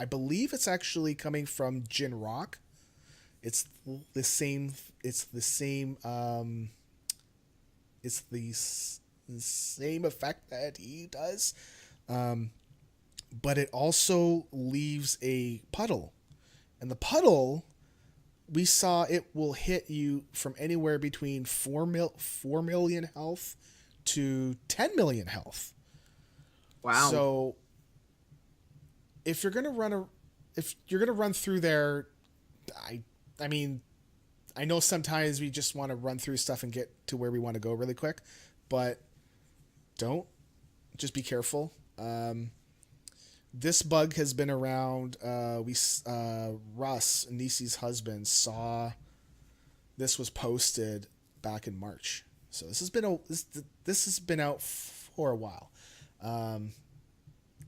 believe it's actually coming from Jin Rock. It's the same effect that he does, but it also leaves a puddle, and the puddle, we saw it will hit you from anywhere between 4 million health to 10 million health. Wow. So if you're gonna run through there, I mean, I know sometimes we just want to run through stuff and get to where we want to go really quick, but just be careful. this bug has been around. Russ, Nisi's husband, saw this was posted back in March. So this has been out for a while.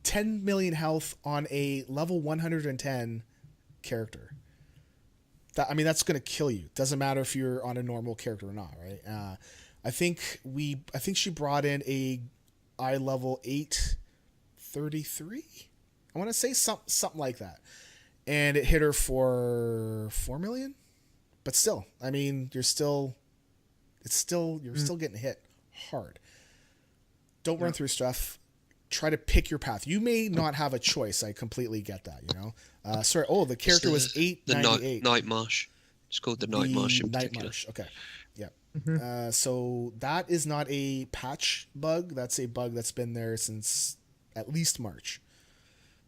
10 million health on a level 110 character. That's going to kill you. Doesn't matter if you're on a normal character or not, right? I think she brought in a eye level 833. I want to say something like that, and it hit her for 4 million. But still, you're still getting hit hard. Don't run through stuff. Try to pick your path. You may not have a choice. I completely get that. Sorry. Oh, the character was 898. The Night Marsh. It's called the Night Marsh in Night particular. Marsh. Okay. Yeah. So that is not a patch bug. That's a bug that's been there since at least March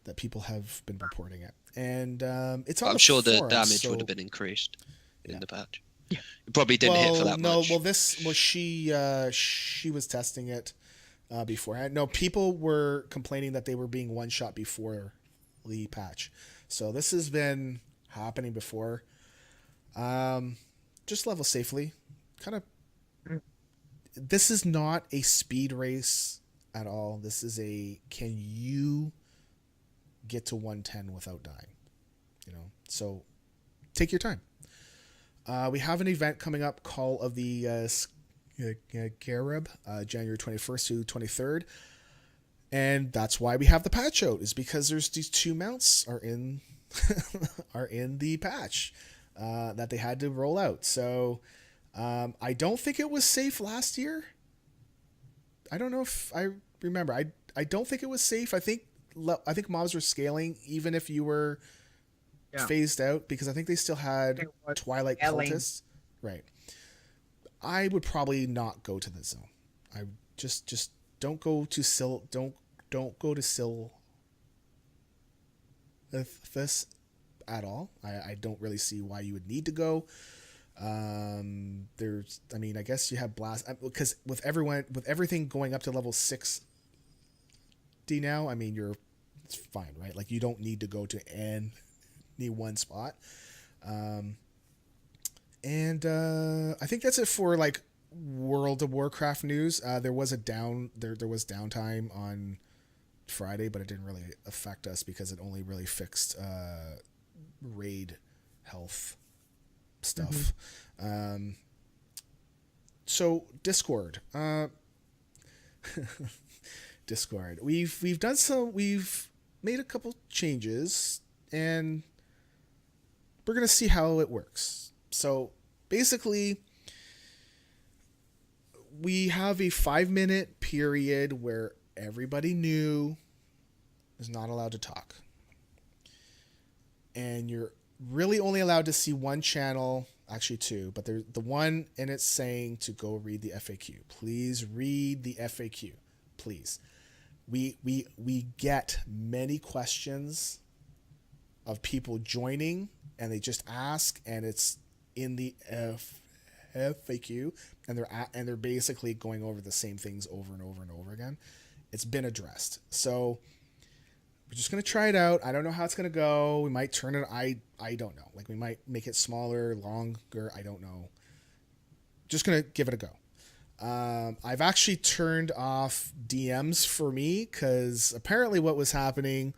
that people have been reporting it. And it's on I'm the sure the forum, damage so... would have been increased in the patch. Yeah. It probably didn't hit for that much. She was testing it beforehand. No, people were complaining that they were being one shot before the patch. So this has been happening before. Just level safely. This is not a speed race at all. This is can you get to 110 without dying? So take your time. We have an event coming up, Call of the Scarab, January 21st to 23rd. And that's why we have the patch out, is because there's these 2 mounts are in the patch that they had to roll out. So I don't think it was safe last year. I don't know if I remember. I don't think it was safe. I think mobs were scaling even if you were phased out, because I think they still had Twilight cultists. Right. I would probably not go to the zone. I just don't go to don't go to this at all. I don't really see why you would need to go. I guess you have blast, because with everything going up to level 6D now, it's fine, right? Like, you don't need to go to any one spot. I think that's it for like World of Warcraft news. There was downtime on Friday, but it didn't really affect us because it only really fixed raid health stuff. So Discord. Discord. We've made a couple changes, and we're gonna see how it works. So basically, we have a 5-minute period where everybody new is not allowed to talk. And you're really only allowed to see one channel, actually 2, but there's the one and it's saying to go read the FAQ. Please read the FAQ. Please. We get many questions of people joining, and they just ask, and it's in the FAQ, and they're basically going over the same things over and over and over again. It's been addressed. So we're just going to try it out. I don't know how it's going to go. We might turn it. I don't know. Like, we might make it smaller, longer. I don't know. Just going to give it a go. I've actually turned off DMs for me, because apparently what was happening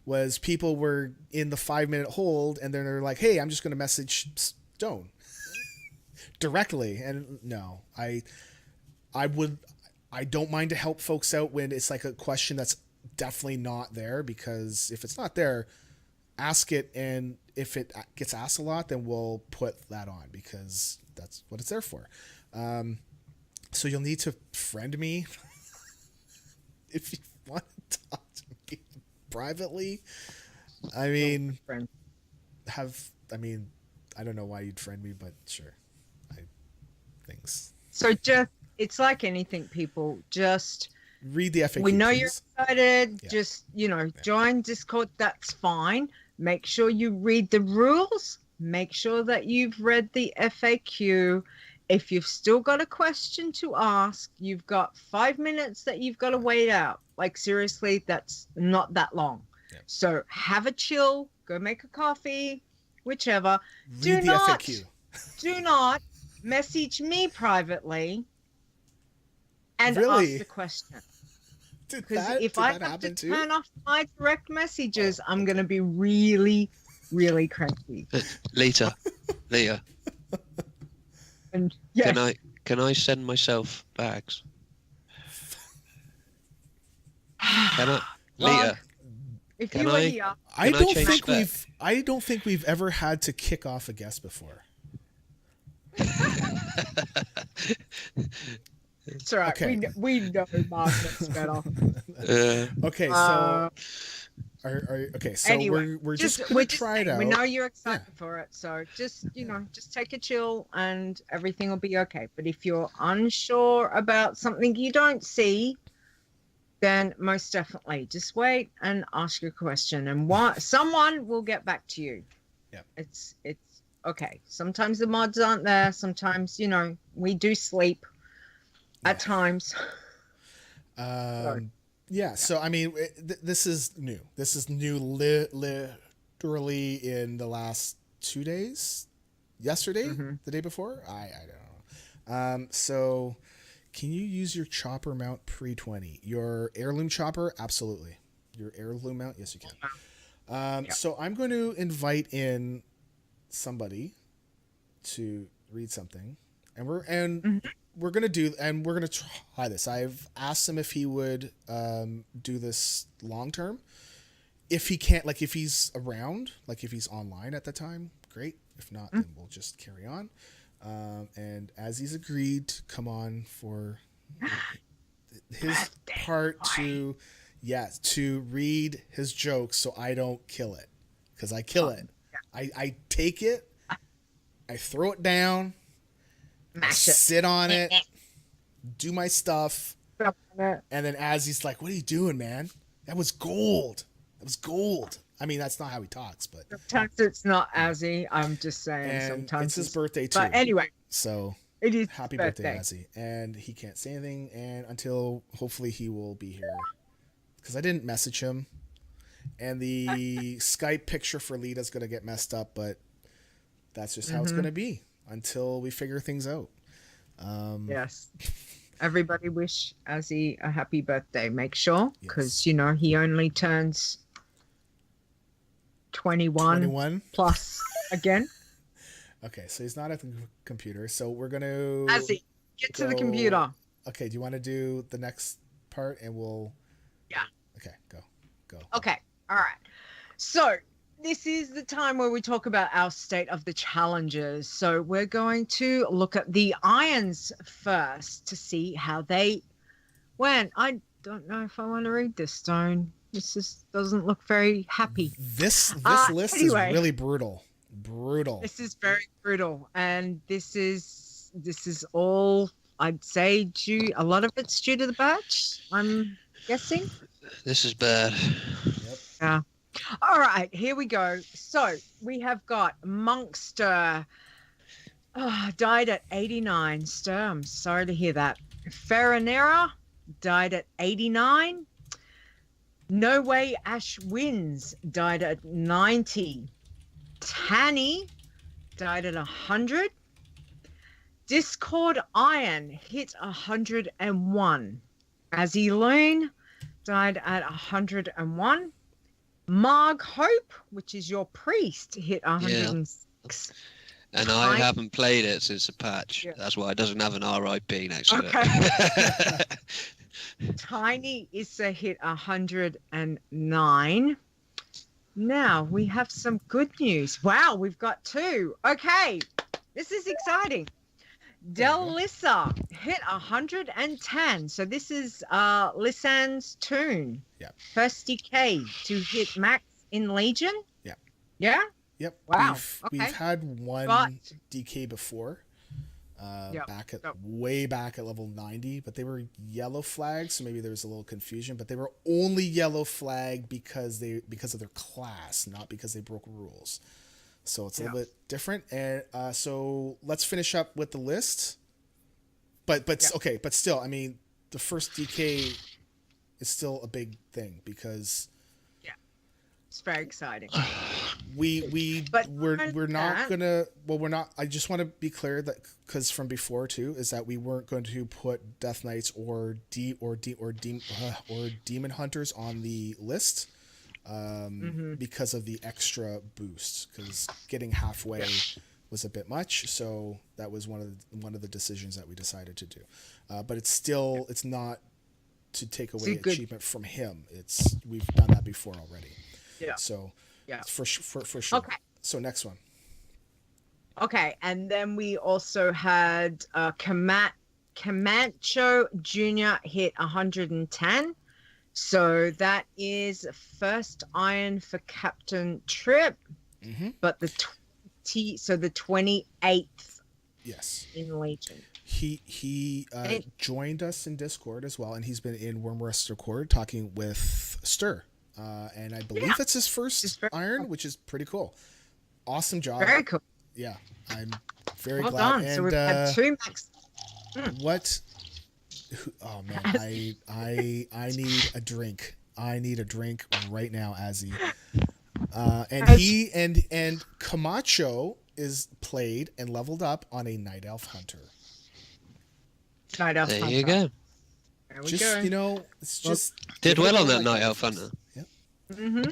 was people were in the 5-minute hold, and then they're like, hey, I'm just going to message Stone directly. And no, I don't mind to help folks out when it's like a question that's definitely not there, because if it's not there, ask it, and if it gets asked a lot, then we'll put that on, because that's what it's there for. So you'll need to friend me if you want to talk to me privately. I don't know why you'd friend me, but sure. Thanks. So just, it's like anything, people. Just read the FAQ. We know please. you're excited. Yeah. Just, join Discord. That's fine. Make sure you read the rules. Make sure that you've read the FAQ. if you've still got a question to ask, you've got 5 minutes that you've got to wait out. Like, seriously, that's not that long. Yeah. So have a chill, go make a coffee, whichever. Read the FAQ. Do not message me privately and Really? ask the question. Did Because that, if did I that have to happen too? turn off my direct messages, I'm going to be really, really cranky. Leeta, And yes, can I send myself bags? Can I, Well, Leeta? if Can you were I- here, I Can I don't change think spec? I don't think we've ever had to kick off a guest before. it's all right. Okay. We know Margaret's better. Okay, so Uh, okay, so anyway, we're just gonna try it saying, out. we know you're excited for it, so just just take a chill and everything will be okay. But if you're unsure about something you don't see, then most definitely just wait and ask your question, and someone will get back to you. Yeah. It's okay. Sometimes the mods aren't there. Sometimes we do sleep at times. Yeah, so I mean, this is new. This is new literally in the last 2 days. Yesterday, the day before, I don't know. So, can you use your chopper mount pre-20? Your heirloom chopper, absolutely. Your heirloom mount, yes, you can. So I'm going to invite in somebody to read something, and we're gonna try this. I've asked him if he would do this long term. If he can't, like if he's around, like if he's online at the time, great. If not, then we'll just carry on. And as he's agreed to come on for his part to read his jokes so I don't kill it, because I kill it. I take it, I throw it down, Mash it. sit on it, do my stuff, and then as he's like, "What are you doing, man? That was gold. That was gold." I mean, that's not how he talks, but Sometimes it's not Azzy. I'm just saying. and Sometimes it's his birthday too. But anyway, So it is happy his birthday, Azzy. And he can't say anything, and until hopefully he will be here, because I didn't message him, and the Skype picture for Leeta's gonna get messed up, but that's just how it's gonna be until we figure things out. Yes. Everybody wish Azzy a happy birthday. Make sure, because he only turns 21 plus again. Okay, so he's not at the computer, so we're gonna Azzy, get to the computer. Okay, do you want to do the next part, and we'll? Yeah. Okay, go. Okay. All right. So this is the time where we talk about our state of the challenges. So we're going to look at the irons first to see how they went. I don't know if I want to read this, Stone. This just doesn't look very happy. This list anyway. is really brutal. This is very brutal, and this is all, I'd say, a lot of it's due to the patch, I'm guessing. This is bad. Yep. Yeah. All right, here we go. So we have got Monkster. Died at 89. Stir, I'm sorry to hear that. Farinera died at 89. No Way Ash Wins died at 90. Tanny died at 100. Discord Iron hit 101. Azzy Loon died at 101. Marg Hope, which is your priest, hit 106. And I haven't played it since the patch. Yeah. That's why it doesn't have an RIP next to Okay. it. Tiny Issa hit 109. Now we have some good news. Wow, we've got 2. Okay, this is exciting. Delissa hit 110. So this is Lissan's tune. Yeah. First DK to hit max in Legion. Yeah. Yeah? Yep. Wow. We've had one But- DK before. Yep. Way back at level 90, but they were yellow flags, so maybe there was a little confusion, but they were only yellow flag because of their class, not because they broke rules. So it's a little bit different. And so let's finish up with the list. But okay, but still, I mean, the first DK is still a big thing because it's very exciting. we're not gonna. Well, we're not. I just want to be clear that because from before too is that we weren't going to put Death Knights or Demon Hunters on the list because of the extra boost. Because getting halfway was a bit much, so that was one of the decisions that we decided to do. But it's not to take away achievement from him. We've done that before already. Yeah. So for sure. Okay. So next one. Okay, and then we also had Camacho Jr. hit 110. So that is first iron for Captain Trip, but the 28th. Yes. In Legion. He joined us in Discord as well, and he's been in Wormrest Record talking with Stir. And I believe it's his first iron, which is pretty cool. Awesome job. Very cool. Yeah, I'm very well glad. Done. And, so we've had 2 max. What? Oh man, I need a drink. I need a drink right now, Azzy. And Camacho is played and leveled up on a Night Elf Hunter. Night Elf There Hunter. you go. There we go. It's just did well on that Night Elf Hunter. Yep.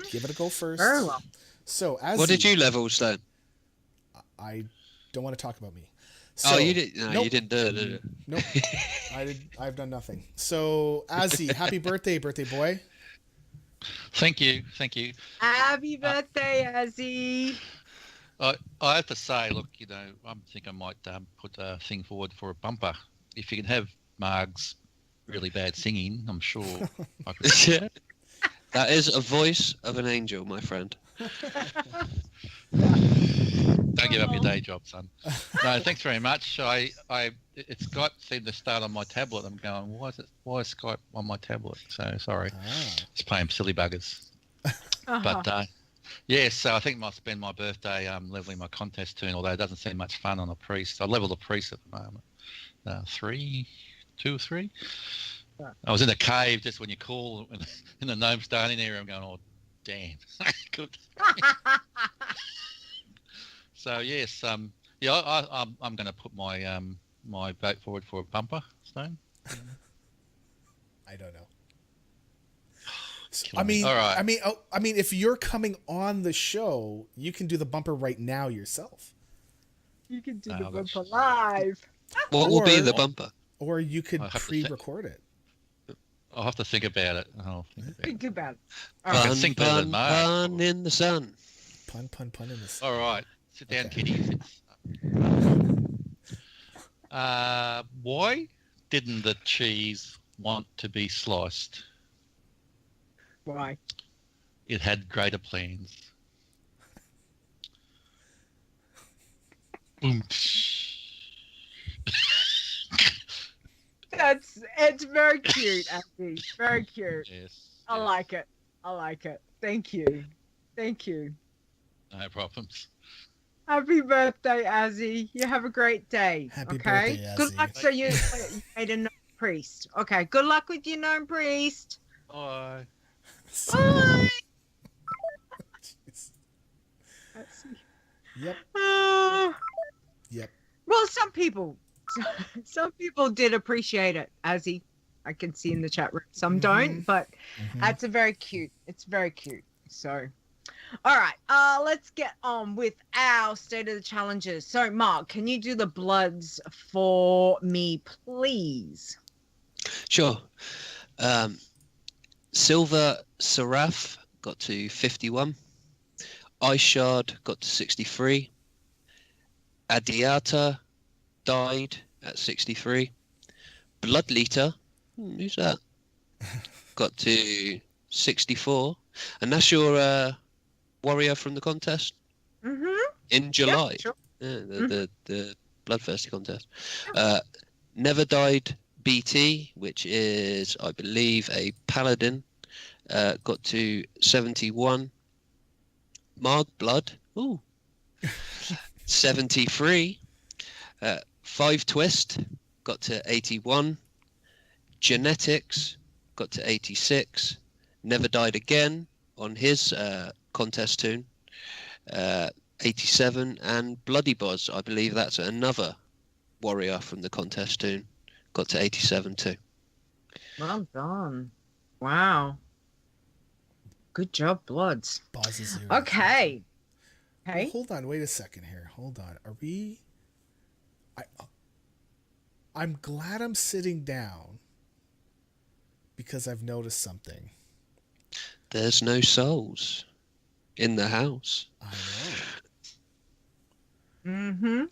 Give it a go first. Very well. So, Azzy, What did you level, Stone? I don't want to talk about me. So, You did. No, nope. you didn't do it, did you? Nope. I've done nothing. So, Azzy, happy birthday boy. Thank you. Happy birthday, Azzy. I have to say, look, I think I might put a thing forward for a bumper. If you can have Marg's really bad singing, I'm sure I could. Yeah. That is a voice of an angel, my friend. Don't give up your day job, son. No, thanks very much. It's seemed to start on my tablet. I'm going, why is Skype on my tablet? So sorry, just playing silly buggers. But so I think I might spend my birthday leveling my contest tune. Although it doesn't seem much fun on a priest. I level a priest at the moment. 2 or 3. I was in a cave just when you call in the gnome starting area. I'm going, oh damn. Good. So yes, I'm going to put my my vote forward for a bumper, Stone. I don't know. I mean, all right. I mean, if you're coming on the show, you can do the bumper right now yourself. You can do the bumper live. What will be the bumper? Or you could pre-record it. I'll have to think about it. Think about it. I can sing better than Mark. Pun in the sun. Pun in the sun. All right. Sit down, kiddies. Why didn't the cheese want to be sliced? Why? It had greater plans. Boom. It's very cute, Andy. Very cute. Yes. I like it. Thank you. No problems. Happy birthday, Azzy. You have a great day. Happy okay? birthday, Good Azzy. luck. So you made a gnome priest. Okay. Good luck with your gnome priest. Bye. Bye. Yep. Yep. Well, some people did appreciate it, Azzy. I can see in the chat room. Some don't, but that's very cute. It's very cute. So, all right. Let's get on with our state of the challenges. So, Mark, can you do the bloods for me, please? Sure. Silver Seraph got to 51. Ice Shard got to 63. Adiata died at 63. Blood Leeta, who's that? Got to 64. And that's your warrior from the contest? In July. Yep, sure. Yeah, the Bloodthirsty contest. Never Died BT, which is, I believe, a paladin, got to 71. Marg Blood, 73. 5 Twist got to 81. Genetics got to 86. Never Died Again on his contest tune, 87. And Bloody Boz, I believe that's another warrior from the contest tune, got to 87 too. Well done. Wow. Good job, Bloods. Boz is 0. Okay. Well, Okay. hold on, wait a second here. Hold on. Are we? I'm glad I'm sitting down because I've noticed something. There's no souls in the house. I know. Mm-hmm.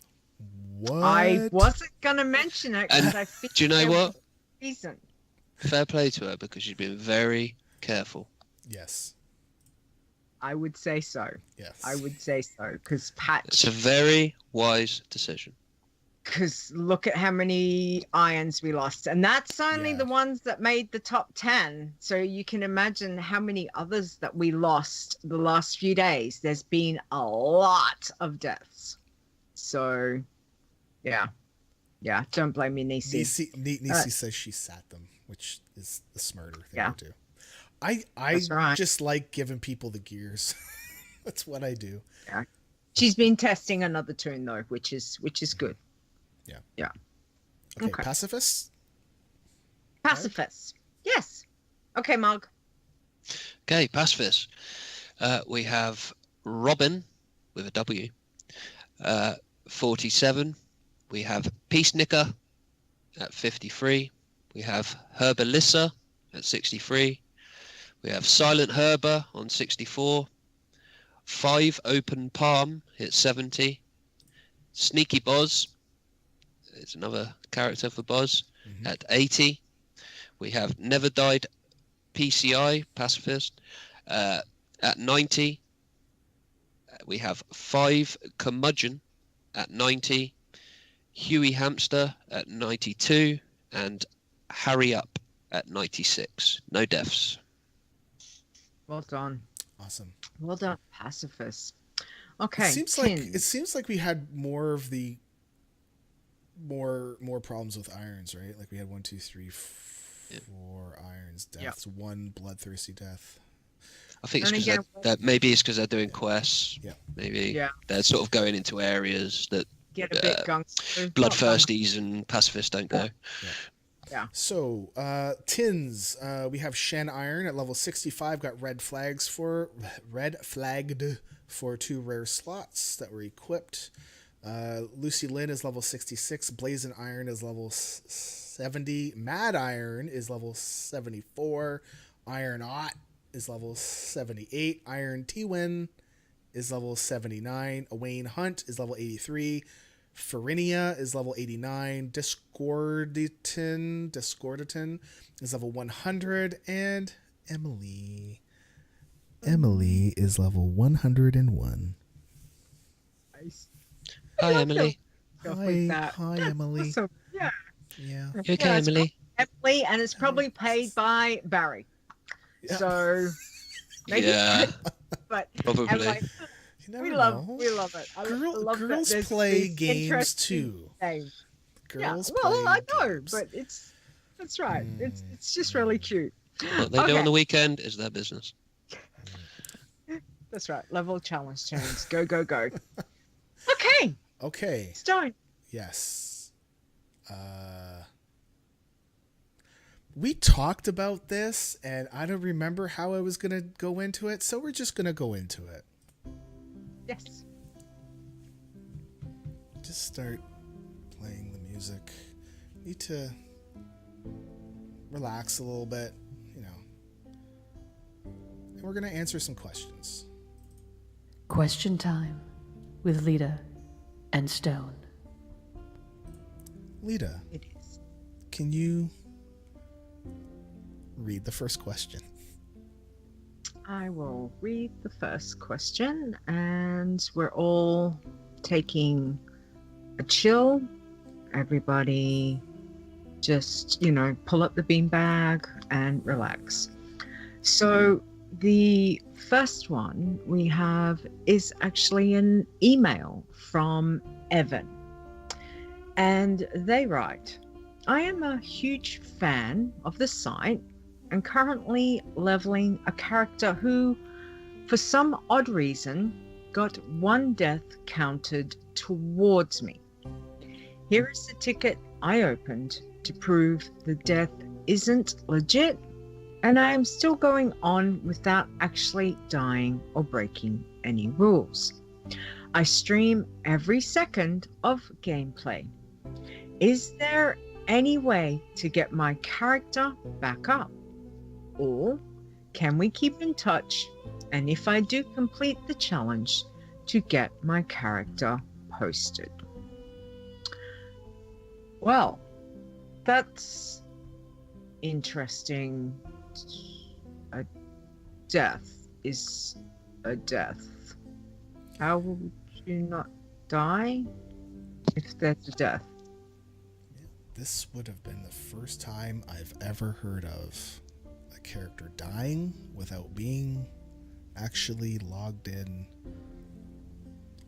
What? I wasn't gonna mention it because I think Do you know there what? was a reason. Fair play to her because she's been very careful. Yes. I would say so. Yes. I would say so because It's a very wise decision. because look at how many irons we lost, and that's only Yeah. the ones that made the top 10. So you can imagine how many others that we lost the last few days. There's been a lot of deaths. So yeah, don't blame me, Nisi. Nisi says she sat them, which is the smarter thing Yeah. to do. I That's right. just like giving people the gears. That's what I do. She's been testing another tune though, which is good. Okay, Okay. pacifists. Pacifist. Yes. Okay, Marg. Okay, pacifist. We have Robin with a W, 47. We have Peacenicker at 53. We have Herbalissa at 63. We have Silent Herber on 64. 5 Open Palm hit 70. Sneaky Boz, it's another character for Boz, at 80. We have Never Died PCI, Pacifist, at 90. We have 5 Curmudgeon at 90. Huey Hamster at 92. And Harry Up at 96. No deaths. Well done. Awesome. Well done, pacifist. Okay. It seems like we had more of the more problems with irons, right? Like we had 1, 2, 3, 4 irons deaths, 1 bloodthirsty death. I think it's And because again, that maybe it's because they're doing quests. Yeah. Maybe they're sort of going into areas that get a bit gangster. bloodthirsties and pacifists don't go. Yeah. So, tins. We have Shen Iron at level 65. Got red flagged for 2 rare slots that were equipped. Lucy Lynn is level 66. Blazing Iron is level 70. Mad Iron is level 74. Iron Ot is level 78. Iron T-Win is level 79. Wayne Hunt is level 83. Farinia is level 89. Discorditon is level 100. And Emily is level 101. Nice. Hi, Emily. Hi, Emily. Awesome. Yeah. Yeah. You okay, Emily? Emily, and it's probably paid by Barry. Yeah. So maybe, Yeah, but probably. and like, You never we know. love it. I love that Girls there's play these games interesting too. games. Girls Well, play I know, games. but that's right. It's just really cute. What they do Okay. on the weekend is their business. That's right. Level challenge turns. Go. Okay, Okay. Stone. Yes. We talked about this, and I don't remember how I was going to go into it, so we're just going to go into it. Yes. Just start playing the music. Need to relax a little bit, you know. And we're going to answer some questions. Question time with Leeta and Stone. Leeta, It is. can you read the first question? I will read the first question, and we're all taking a chill. Everybody just, pull up the beanbag and relax. So the first one we have is actually an email from Evan. And they write, I am a huge fan of the site and currently leveling a character who, for some odd reason, got one death counted towards me. Here is the ticket I opened to prove the death isn't legit, and I am still going on without actually dying or breaking any rules. I stream every second of gameplay. Is there any way to get my character back up? Or can we keep in touch, and if I do complete the challenge, to get my character posted? Well, that's interesting. A death is a death. How would you not die if there's a death? This would have been the first time I've ever heard of a character dying without being actually logged in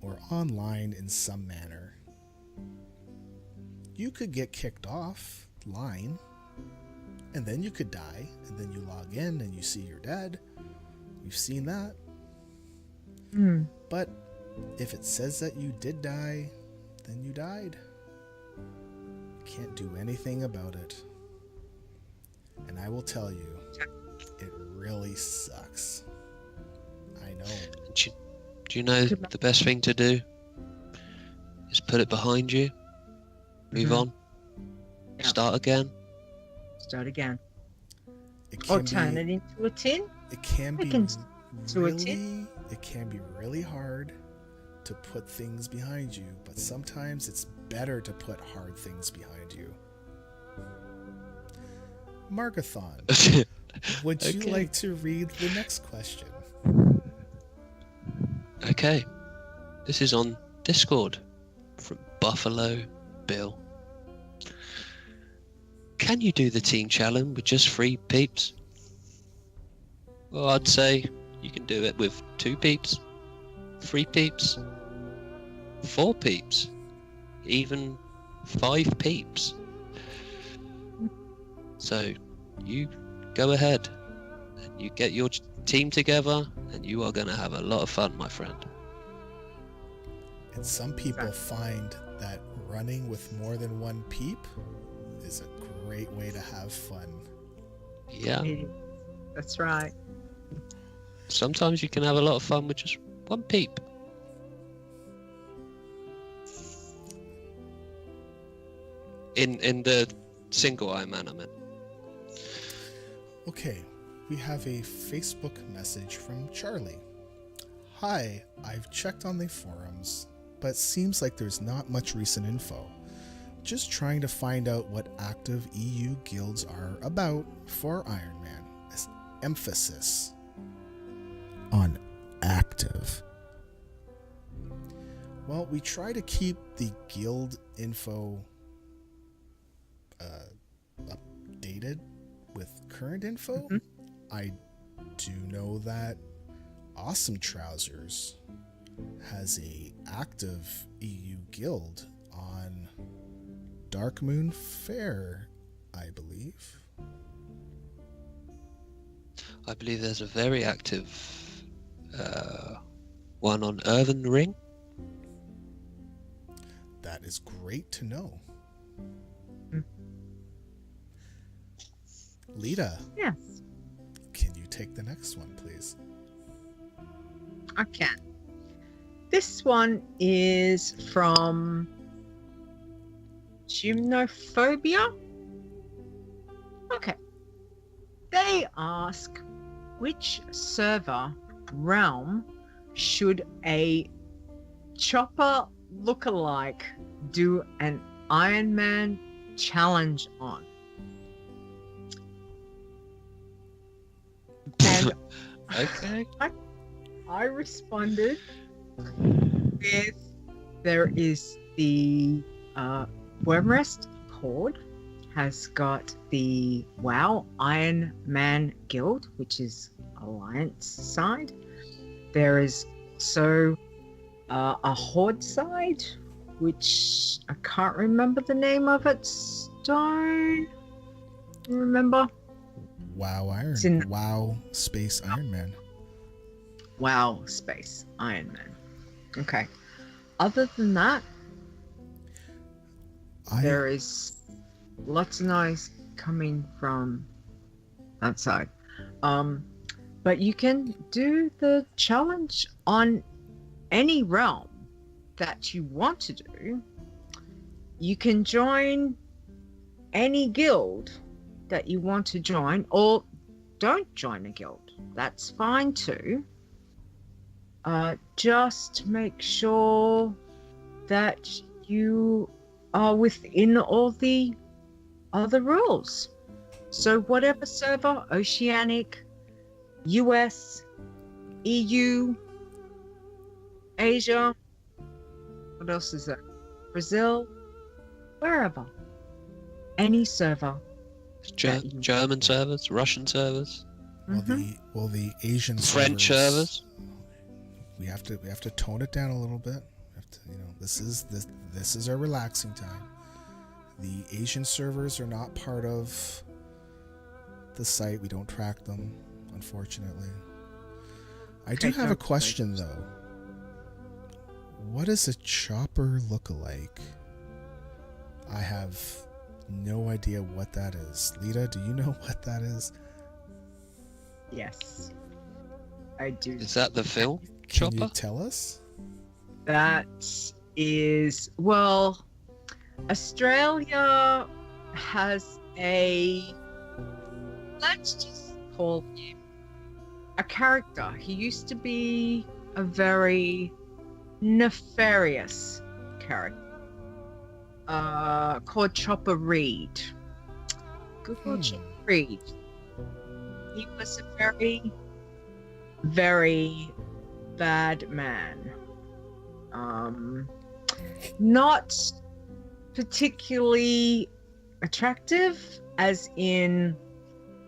or online in some manner. You could get kicked off line, and then you could die, and then you log in and you see you're dead. We've seen that. But if it says that you did die, then you died. Can't do anything about it. And I will tell you, it really sucks. I know. Do you know the best thing to do is put it behind you, move on, start again. Start again. It Or can turn be, it into a tin. It can be to a tin. It can be really hard to put things behind you, but sometimes it's better to put hard things behind you. Margothon, would you like to read the next question? Okay. This is on Discord from Buffalo Bill. Can you do the team challenge with just 3 peeps? Well, I'd say you can do it with 2 peeps, 3 peeps, 4 peeps, even 5 peeps. So you go ahead and you get your team together and you are going to have a lot of fun, my friend. And some people find that running with more than 1 peep is a great way to have fun. Yeah. That's right. Sometimes you can have a lot of fun with just 1 peep. In the single Iron Man, I meant. Okay, we have a Facebook message from Charlie. Hi, I've checked on the forums, but seems like there's not much recent info. Just trying to find out what active EU guilds are about for Iron Man. Emphasis on active. Well, we try to keep the guild info updated with current info. I do know that Awesome Trousers has a active EU guild on Dark Moon Fair, I believe. I believe there's a very active one on Earthen Ring. That is great to know. Leeta. Yes. Can you take the next one, please? I can. This one is from Gymnophobia. Okay. They ask, which server realm should a Chopper lookalike do an Iron Man challenge on? And Okay. I responded with, there is the Wormrest Horde has got the WoW Iron Man Guild, which is Alliance side. There is also a Horde side, which I can't remember the name of it Don't remember. WoW Iron. It's in- WoW Space Iron Man. WoW Space Iron Man. Okay. Other than that, there is lots of noise coming from outside. But you can do the challenge on any realm that you want to do. You can join any guild that you want to join, or don't join a guild. That's fine too. Just make sure that you are within all the other rules. So whatever server, Oceanic, US, EU, Asia, what else is there? Brazil, wherever. Any server. German servers, Russian servers, Well, the Asian French servers. We have to tone it down a little bit. We have to, this is our relaxing time. The Asian servers are not part of the site. We don't track them, unfortunately. I do have a question though. What does a chopper look-alike? I have no idea what that is. Leeta, do you know what that is? Yes, I do. Is that the film? Can Chopper? you tell us? That is, well, Australia has let's just call him a character. He used to be a very nefarious character called Chopper Reed. Google Chopper Reed. He was a very, very bad man. Not particularly attractive, as in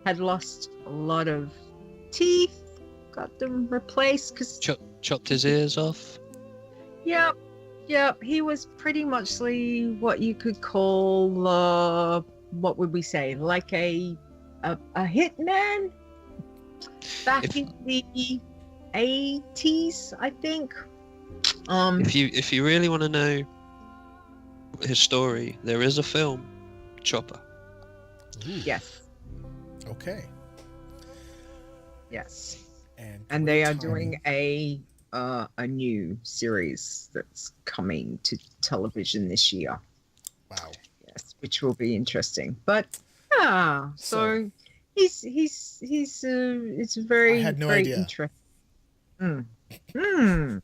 had lost a lot of teeth, got them replaced because Chopped his ears off. Yep. He was pretty much what you could call what would we say, like a hitman back in the 80s, I think. If you really want to know his story, there is a film, Chopper. Yes. Okay. Yes. And they are doing a new series that's coming to television this year. Wow. Yes, which will be interesting. But so he's it's very, I had no very idea. interesting. Yes.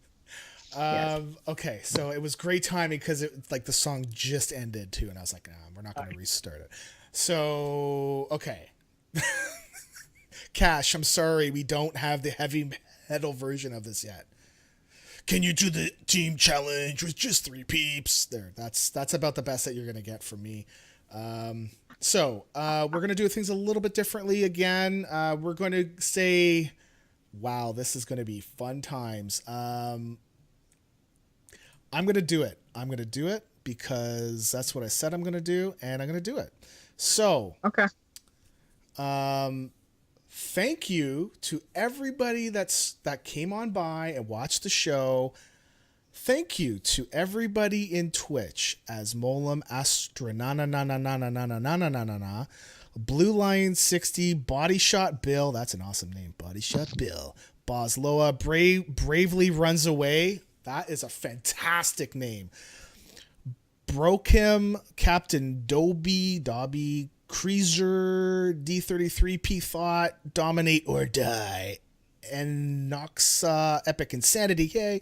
Okay, so it was great timing because the song just ended too, and I was like, we're not going to restart it. So okay, Cash, I'm sorry, we don't have the heavy metal version of this yet. Can you do the team challenge with just 3 peeps? There, that's about the best that you're going to get from me. So we're going to do things a little bit differently again. We're going to say, wow, this is going to be fun times. I'm going to do it. I'm going to do it because that's what I said I'm going to do, and I'm going to do it. So, okay. Thank you to everybody that came on by and watched the show. Thank you to everybody in Twitch as Molam Astronana Blue Lion 60, Body Shot Bill, that's an awesome name, Body Shot Bill, Bosloa Bravely Runs Away, that is a fantastic name. Brokim, Captain Dobby, Creaser, D33, P Thought, Dominate or Die, and Noxa, Epic Insanity, hey.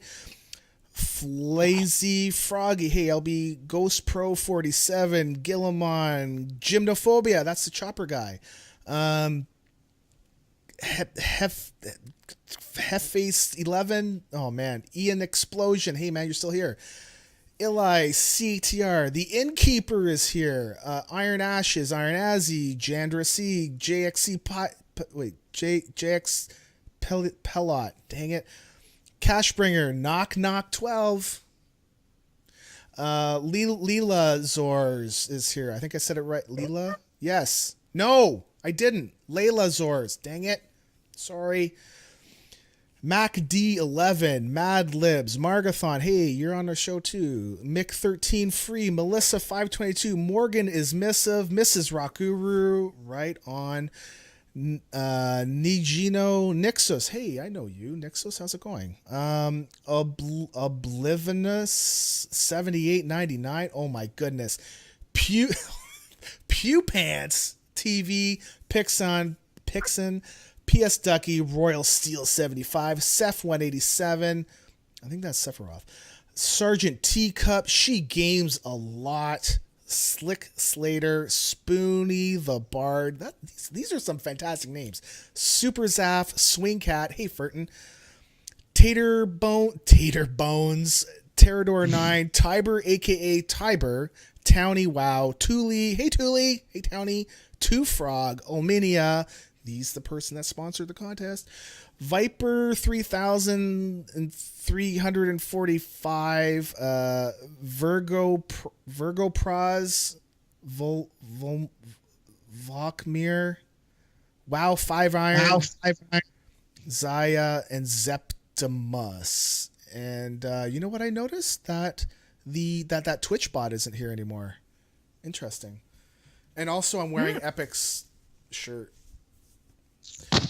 Flazy Froggy, hey, LB, Ghost Pro 47, Gillimon, Gymnophobia, that's the chopper guy. Hefface 11, oh man, Ian Explosion, hey man, you're still here. Eli, CTR, the Innkeeper is here. Iron Ashes, Iron Azzy, Jandra C, JXC JX Pelot, dang it. Cashbringer, Knock 12. Leela Zors is here. I think I said it right. Leela? Yes. No, I didn't. Layla Zors. Dang it. Sorry. Mac D11, Mad Libs, Margothon. Hey, you're on our show too. Mick13 Free, Melissa 522, Morgan is missive, Mrs. Rakuru, right on. Nigino Nixos. Hey, I know you. Nixos, how's it going? Oblivious 7899. Oh my goodness. Pew Pants TV, Pixon, PS Ducky, Royal Steel 75, Seph 187. I think that's Sephiroth. Sergeant Teacup, She Games a Lot. Slick Slater, Spoony the Bard. These are some fantastic names. Super Zaff, Swing Cat, hey Furton, Tater Bones, Terrador 9, Tiber aka Tiber, Townie Wow, Thule, hey Townie, Two Frog, Ominia. He's the person that sponsored the contest. Viper 3345, Virgo Praz, Vokmir, Wow 5 Iron, Zaya, and Zeptimus. And you know what I noticed? That that Twitch bot isn't here anymore. Interesting. And also I'm wearing Epic's shirt.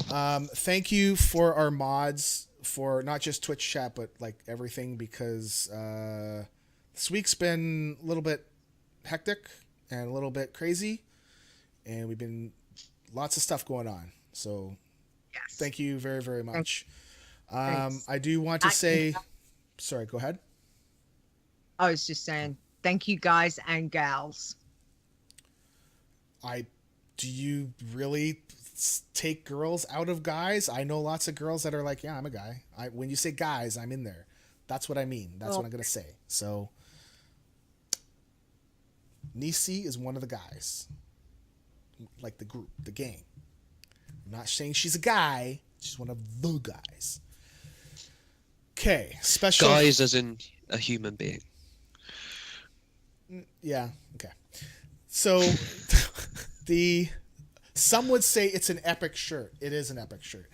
Thank you for our mods for not just Twitch chat, but like everything, because this week's been a little bit hectic and a little bit crazy, and we've been lots of stuff going on. So thank you very, very much. I do want to say, sorry, go ahead. I was just saying, thank you guys and gals. Do you really take girls out of guys? I know lots of girls that are like, yeah, I'm a guy. When you say guys, I'm in there. That's what I mean. That's what I'm going to say. So Nisi is one of the guys. Like the group, the gang. I'm not saying she's a guy. She's one of the guys. Okay. Special. Guys as in a human being. Yeah. Okay. So some would say it's an epic shirt. It is an epic shirt.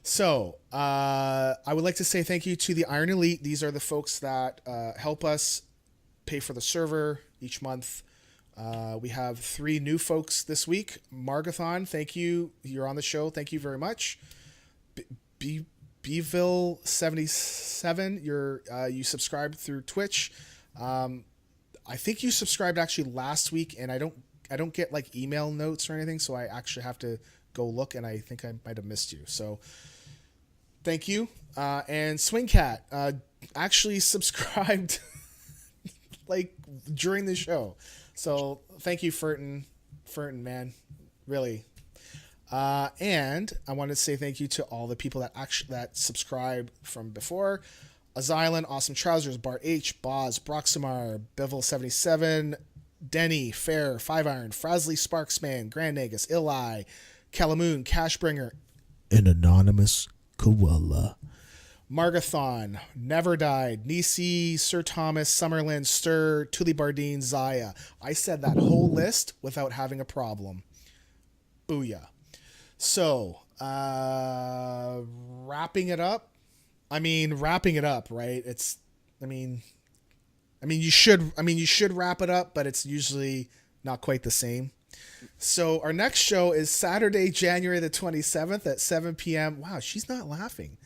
So I would like to say thank you to the Iron Elite. These are the folks that help us pay for the server each month. We have 3 new folks this week. Margothon, thank you. You're on the show. Thank you very much. Bville77, you subscribed through Twitch. I think you subscribed actually last week, and I don't get like email notes or anything, so I actually have to go look, and I think I might have missed you. So thank you. And Swing Cat actually subscribed like during the show. So thank you, Furton, man, really. And I want to say thank you to all the people that subscribed from before. Azylon, Awesome Trousers, Bart H, Boz, Broxamar, Bevel77, Denny, Fair, 5 Iron, Frasley, Sparksman, Grand Nagus, Ili, Calamoon, Cashbringer, an anonymous koala. Margothon, Never Died, Nisi, Sir Thomas, Summerlin, Stir, Tully Bardine, Zaya. I said that whole list without having a problem. Booyah. So, wrapping it up, right? You should wrap it up, but it's usually not quite the same. So our next show is Saturday, January the 27th at 7 p.m. Wow, she's not laughing.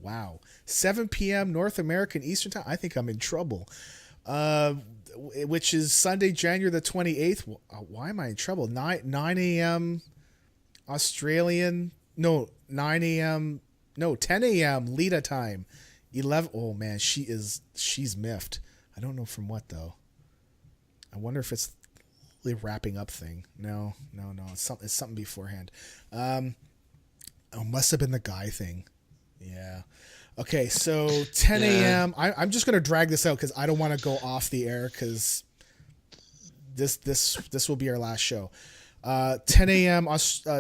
Wow. 7 p.m. North American Eastern Time. I think I'm in trouble. Which is Sunday, January the 28th. Why am I in trouble? 9 a.m. Australian. No, 9 a.m. No, 10 a.m. Leeta time. 11. Oh man, she's miffed. I don't know from what though. I wonder if it's the wrapping up thing. No. It's something beforehand. It must have been the guy thing. Yeah. Okay, so 10 a.m. I'm just gonna drag this out because I don't want to go off the air because this will be our last show. 10 a.m.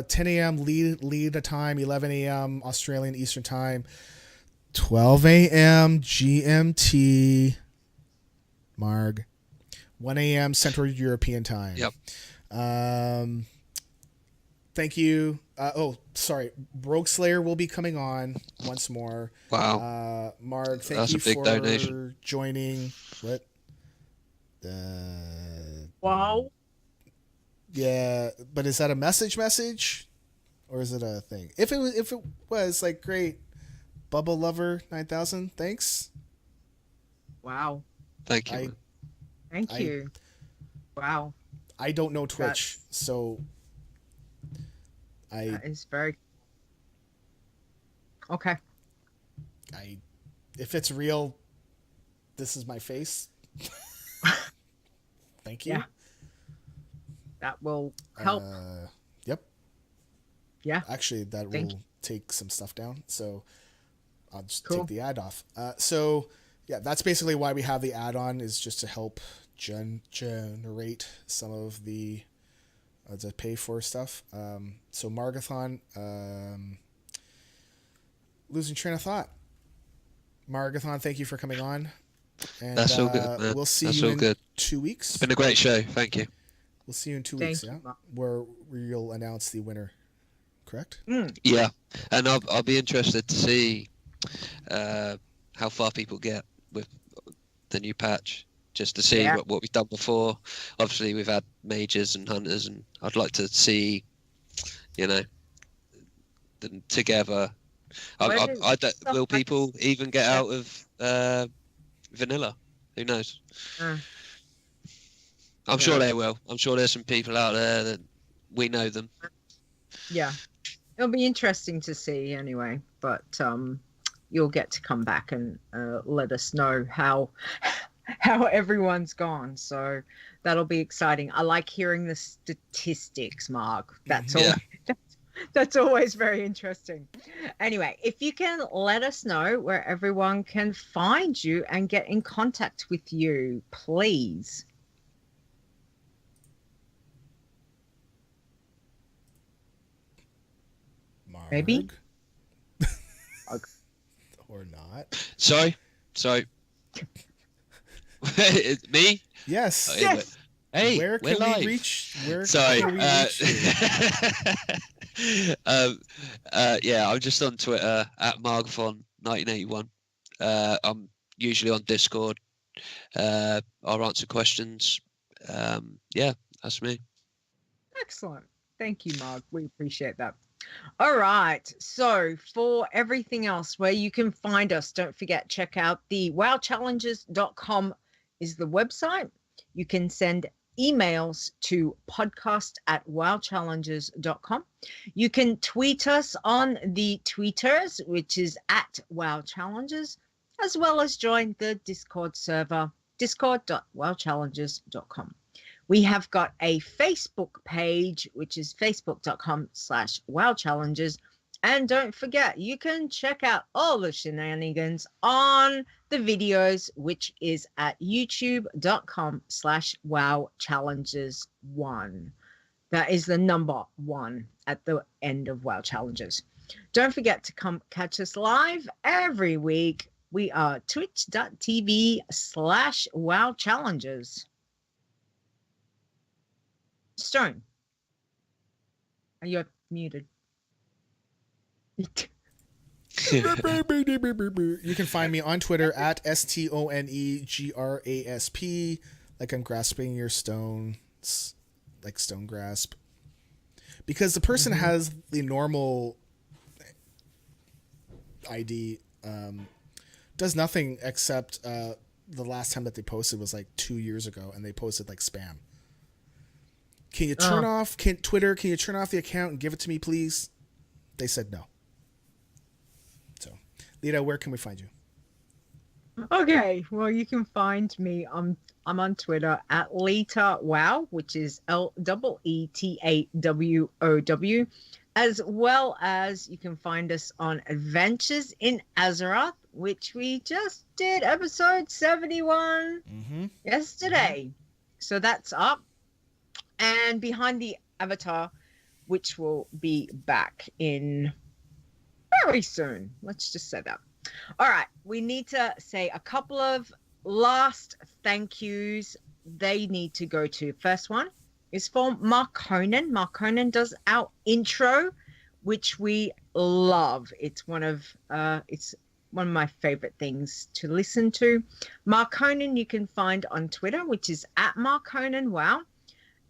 10 a.m. Leeta time, 11 a.m. Australian Eastern Time, 12 a.m. GMT. Marg. 1 a.m. Central European time. Yep. Thank you. Sorry. Rogue Slayer will be coming on once more. Wow. Marg, thank That's you a big for donation. joining. What? Wow. Yeah, but is that a message? Or is it a thing? If it was like, great. Bubble Lover 9000, thanks. Wow. Thank you. Thank you. Wow. I don't know Twitch, so That is very okay. If it's real, this is my face. Thank you. Yeah. That will help. Yep. Yeah. Actually, that Thank will take some stuff down, so I'll just Cool. take the ad off. So yeah, that's basically why we have the add-on, is just to help generate some of the to pay for stuff. So Margothon, losing train of thought. Margothon, thank you for coming on. And That's all good, man. We'll see That's you all in good. 2 weeks. It's been a great show. Thank you. We'll see you in 2 Thank weeks, you, yeah? Mark. Where you'll announce the winner, correct? Yeah, and I'll be interested to see how far people get with the new patch, just to see Yeah. what we've done before. Obviously, we've had mages and hunters, and I'd like to see, them together. Will people even get out of vanilla? Who knows? I'm sure they will. I'm sure there's some people out there that we know them. Yeah. It'll be interesting to see anyway, but you'll get to come back and let us know how everyone's gone. So that'll be exciting. I like hearing the statistics, Mark. That's all. Yeah. That's always very interesting. Anyway, if you can let us know where everyone can find you and get in contact with you, please. Marg? Maybe. Or not. Sorry. Me? Yes. Yes. Hey, Where we're can live. we reach? Where Sorry. can we reach you? Yeah, I'm just on Twitter at Margothon 1981. I'm usually on Discord. I'll answer questions. Yeah, that's me. Excellent. Thank you, Mark. We appreciate that. All right. So for everything else where you can find us, don't forget, check out the wowchallenges.com is the website. You can send emails to podcast@wowchallenges.com. You can tweet us on the tweeters, which is at wowchallenges, as well as join the Discord server, discord.wowchallenges.com. We have got a Facebook page, which is facebook.com/wowchallenges. And don't forget, you can check out all the shenanigans on the videos, which is at youtube.com/wowchallenges1. That is the number 1 at the end of Wow Challenges. Don't forget to come catch us live every week. We are twitch.tv/wowchallenges. Stone, are you muted? You can find me on Twitter at STONEGRASP, like I'm grasping your stones, like stone grasp. Because the person has the normal ID, does nothing except the last time that they posted was like 2 years ago, and they posted like spam. Can you turn off Twitter? Can you turn off the account and give it to me, please? They said no. So, Leeta, where can we find you? Okay, well, you can find me. I'm on Twitter at Leeta Wow, which is LEETAWOW, as well as you can find us on Adventures in Azeroth, which we just did episode 71 yesterday. So that's up. And Behind the Avatar, which will be back in very soon. Let's just say that. All right, we need to say a couple of last thank yous they need to go to. First one is for Mark Conan. Mark Conan does our intro, which we love. It's one of my favorite things to listen to. Mark Conan you can find on Twitter, which is at Mark Conan Wow,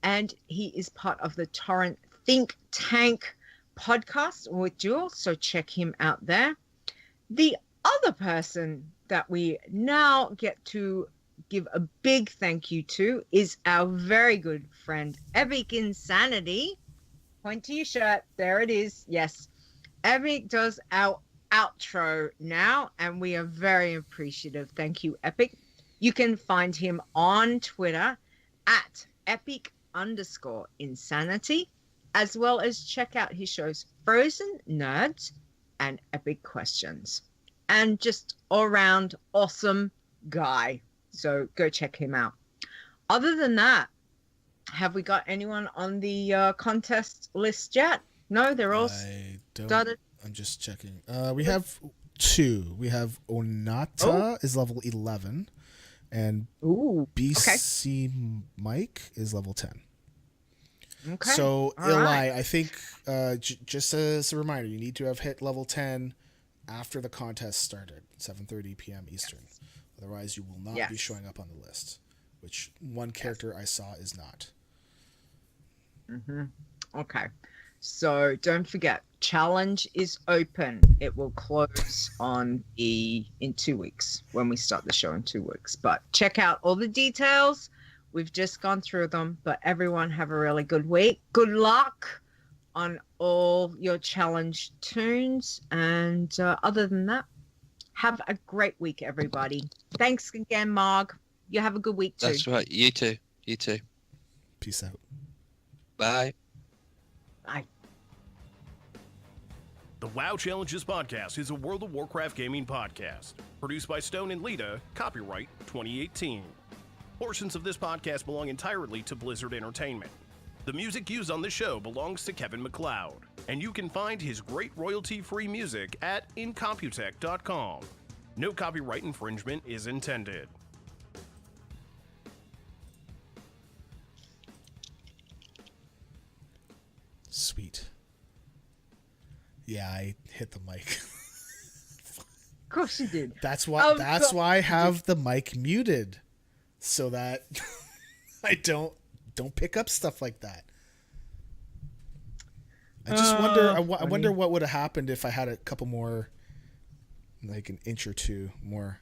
and he is part of the Torrent Think Tank podcast with Jules, so check him out there. The other person that we now get to give a big thank you to is our very good friend Epic Insanity. Point to your shirt. There it is. Yes. Epic does our outro now, and we are very appreciative. Thank you, Epic. You can find him on Twitter at Epic_Insanity, as well as check out his shows Frozen Nerds and Epic Questions. And just all around awesome guy. So go check him out. Other than that, have we got anyone on the contest list yet? No, they're all started. I'm just checking. We have 2. We have Onata is level 11, and BC Mike is level 10. Okay. So All Eli, right. I think just as a reminder, you need to have hit level 10 after the contest started, 7:30 p.m. Eastern. Yes. Otherwise, you will not be showing up on the list, which one character I saw is not. Okay. So don't forget, challenge is open. It will close in 2 weeks when we start the show in 2 weeks. But check out all the details. We've just gone through them, but everyone have a really good week. Good luck on all your challenge tunes. And other than that, have a great week, everybody. Thanks again, Marg. You have a good week too. That's right. You too. You too. Peace out. Bye. Bye. The WoW Challenges podcast is a World of Warcraft gaming podcast. Produced by Stone and Leeta, copyright 2018. Portions of this podcast belong entirely to Blizzard Entertainment. The music used on this show belongs to Kevin MacLeod, and you can find his great royalty-free music at incomputech.com. No copyright infringement is intended. Sweet. Yeah, I hit the mic. Of course you did. That's why I have the mic muted, so that I don't pick up stuff like that. I just wonder. I wonder what would have happened if I had a couple more, like an inch or two more.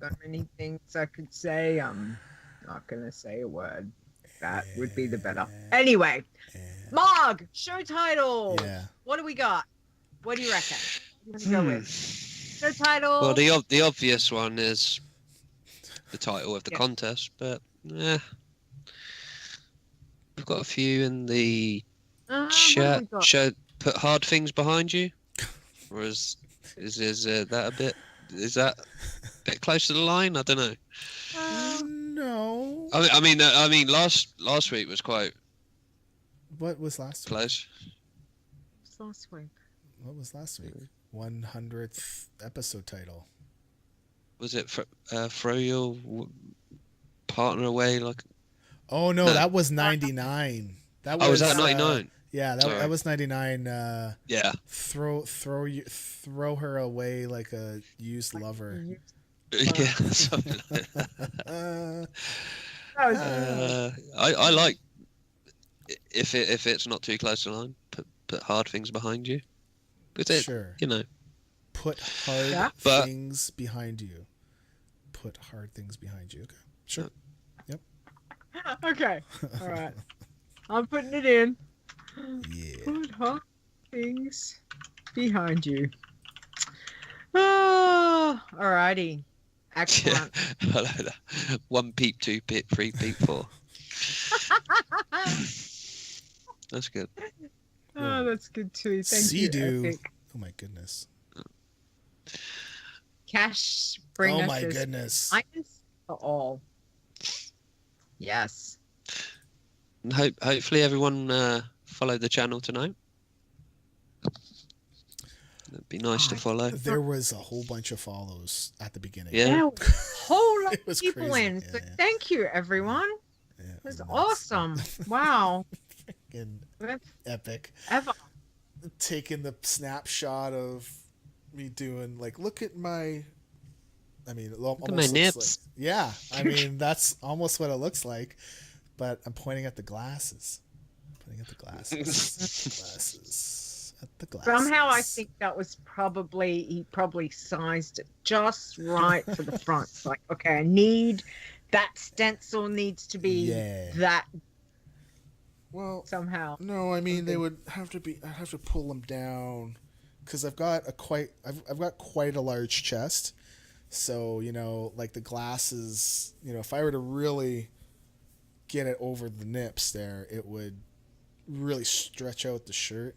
So many things I could say. I'm not gonna say a word. That would be the better. Anyway, Marg, show title. Yeah. What do we got? What do you reckon? What do you want to go with? Show title. Well, the obvious one is the title of the contest, but we've got a few in the chat. Put hard things behind you, or is that a bit? Is that a bit close to the line? I don't know. No. I mean, last week was quite. What was last week? Close. Last week. What was last week? 100th episode title. Was it throw your partner away like? Oh no, that was 99. That was. Oh, was that 99? Yeah, that was 99. Yeah. Throw her away like a used lover. Yeah. Something like that. I like if it's not too close to the line, put hard things behind you. But sure. Put hard things behind you. Put hard things behind you. Okay. Sure. Yep. Okay. All right. I'm putting it in. Yeah. Put hard things behind you. Oh, alrighty. Excellent. I like that. 1 peep, 2 peep, 3 peep, 4. That's good. Oh, that's good too. Thank you, Sea-Doo. Epic. Oh my goodness. Cash bring us my this goodness. kindness for all. Yes. And hopefully everyone followed the channel tonight. It'd be nice to follow. There was a whole bunch of follows at the beginning. Yeah. Yeah, whole lot It was of people crazy. in. Yeah, So yeah. thank you, everyone. Yeah, It was nuts. awesome. Wow. Freaking epic. Ever. Taking the snapshot of me doing like, look at my. I mean, it almost my looks nips. like, yeah. I mean, that's almost what it looks like, but I'm pointing at the glasses. Pointing at the glasses. Glasses. At the glasses. Somehow I think that was he probably sized it just right for the front. It's like, okay, I need that stencil needs to be that Well, somehow. no, I mean they would have to be. I have to pull them down because I've got quite a large chest. So like the glasses, if I were to really get it over the nips there, it would really stretch out the shirt.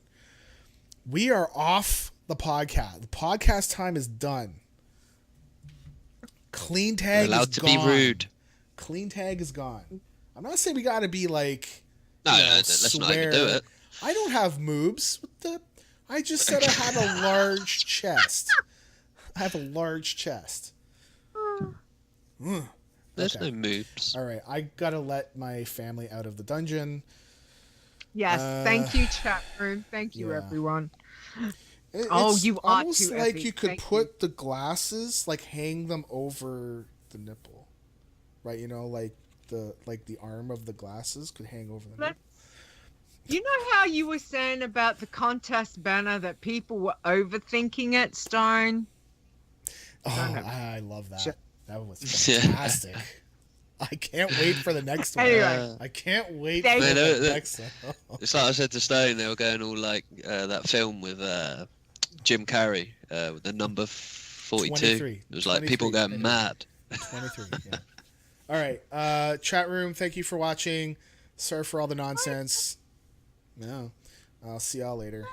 We are off the podcast. The podcast time is done. Clean tag Allowed is to gone. be rude. Clean tag is gone. I'm not saying we got to be like. No, let's not even do it. I don't have moobs. I just said I had a large chest. I have a large chest. There's Okay. no moves. All right, I gotta let my family out of the dungeon. Yes, thank you, chat room. Thank you, yeah. everyone. It's you are almost too like epic. you could Thank put the glasses, like hang them over the nipple, right? Like the arm of the glasses could hang over the nipple. You know how you were saying about the contest banner that people were overthinking it, Stone? Oh, no. I love that. Sure. That was Yeah. fantastic. I can't wait for the next one. Anyway. I can't wait Thank for you. the next one. It's like I said to Stone, they were going all like that film with Jim Carrey, with the number 42. 23. It was like people 23. going mad. 23, yeah. All right. Chat room, thank you for watching. Sorry for all the nonsense. No. I'll see y'all later.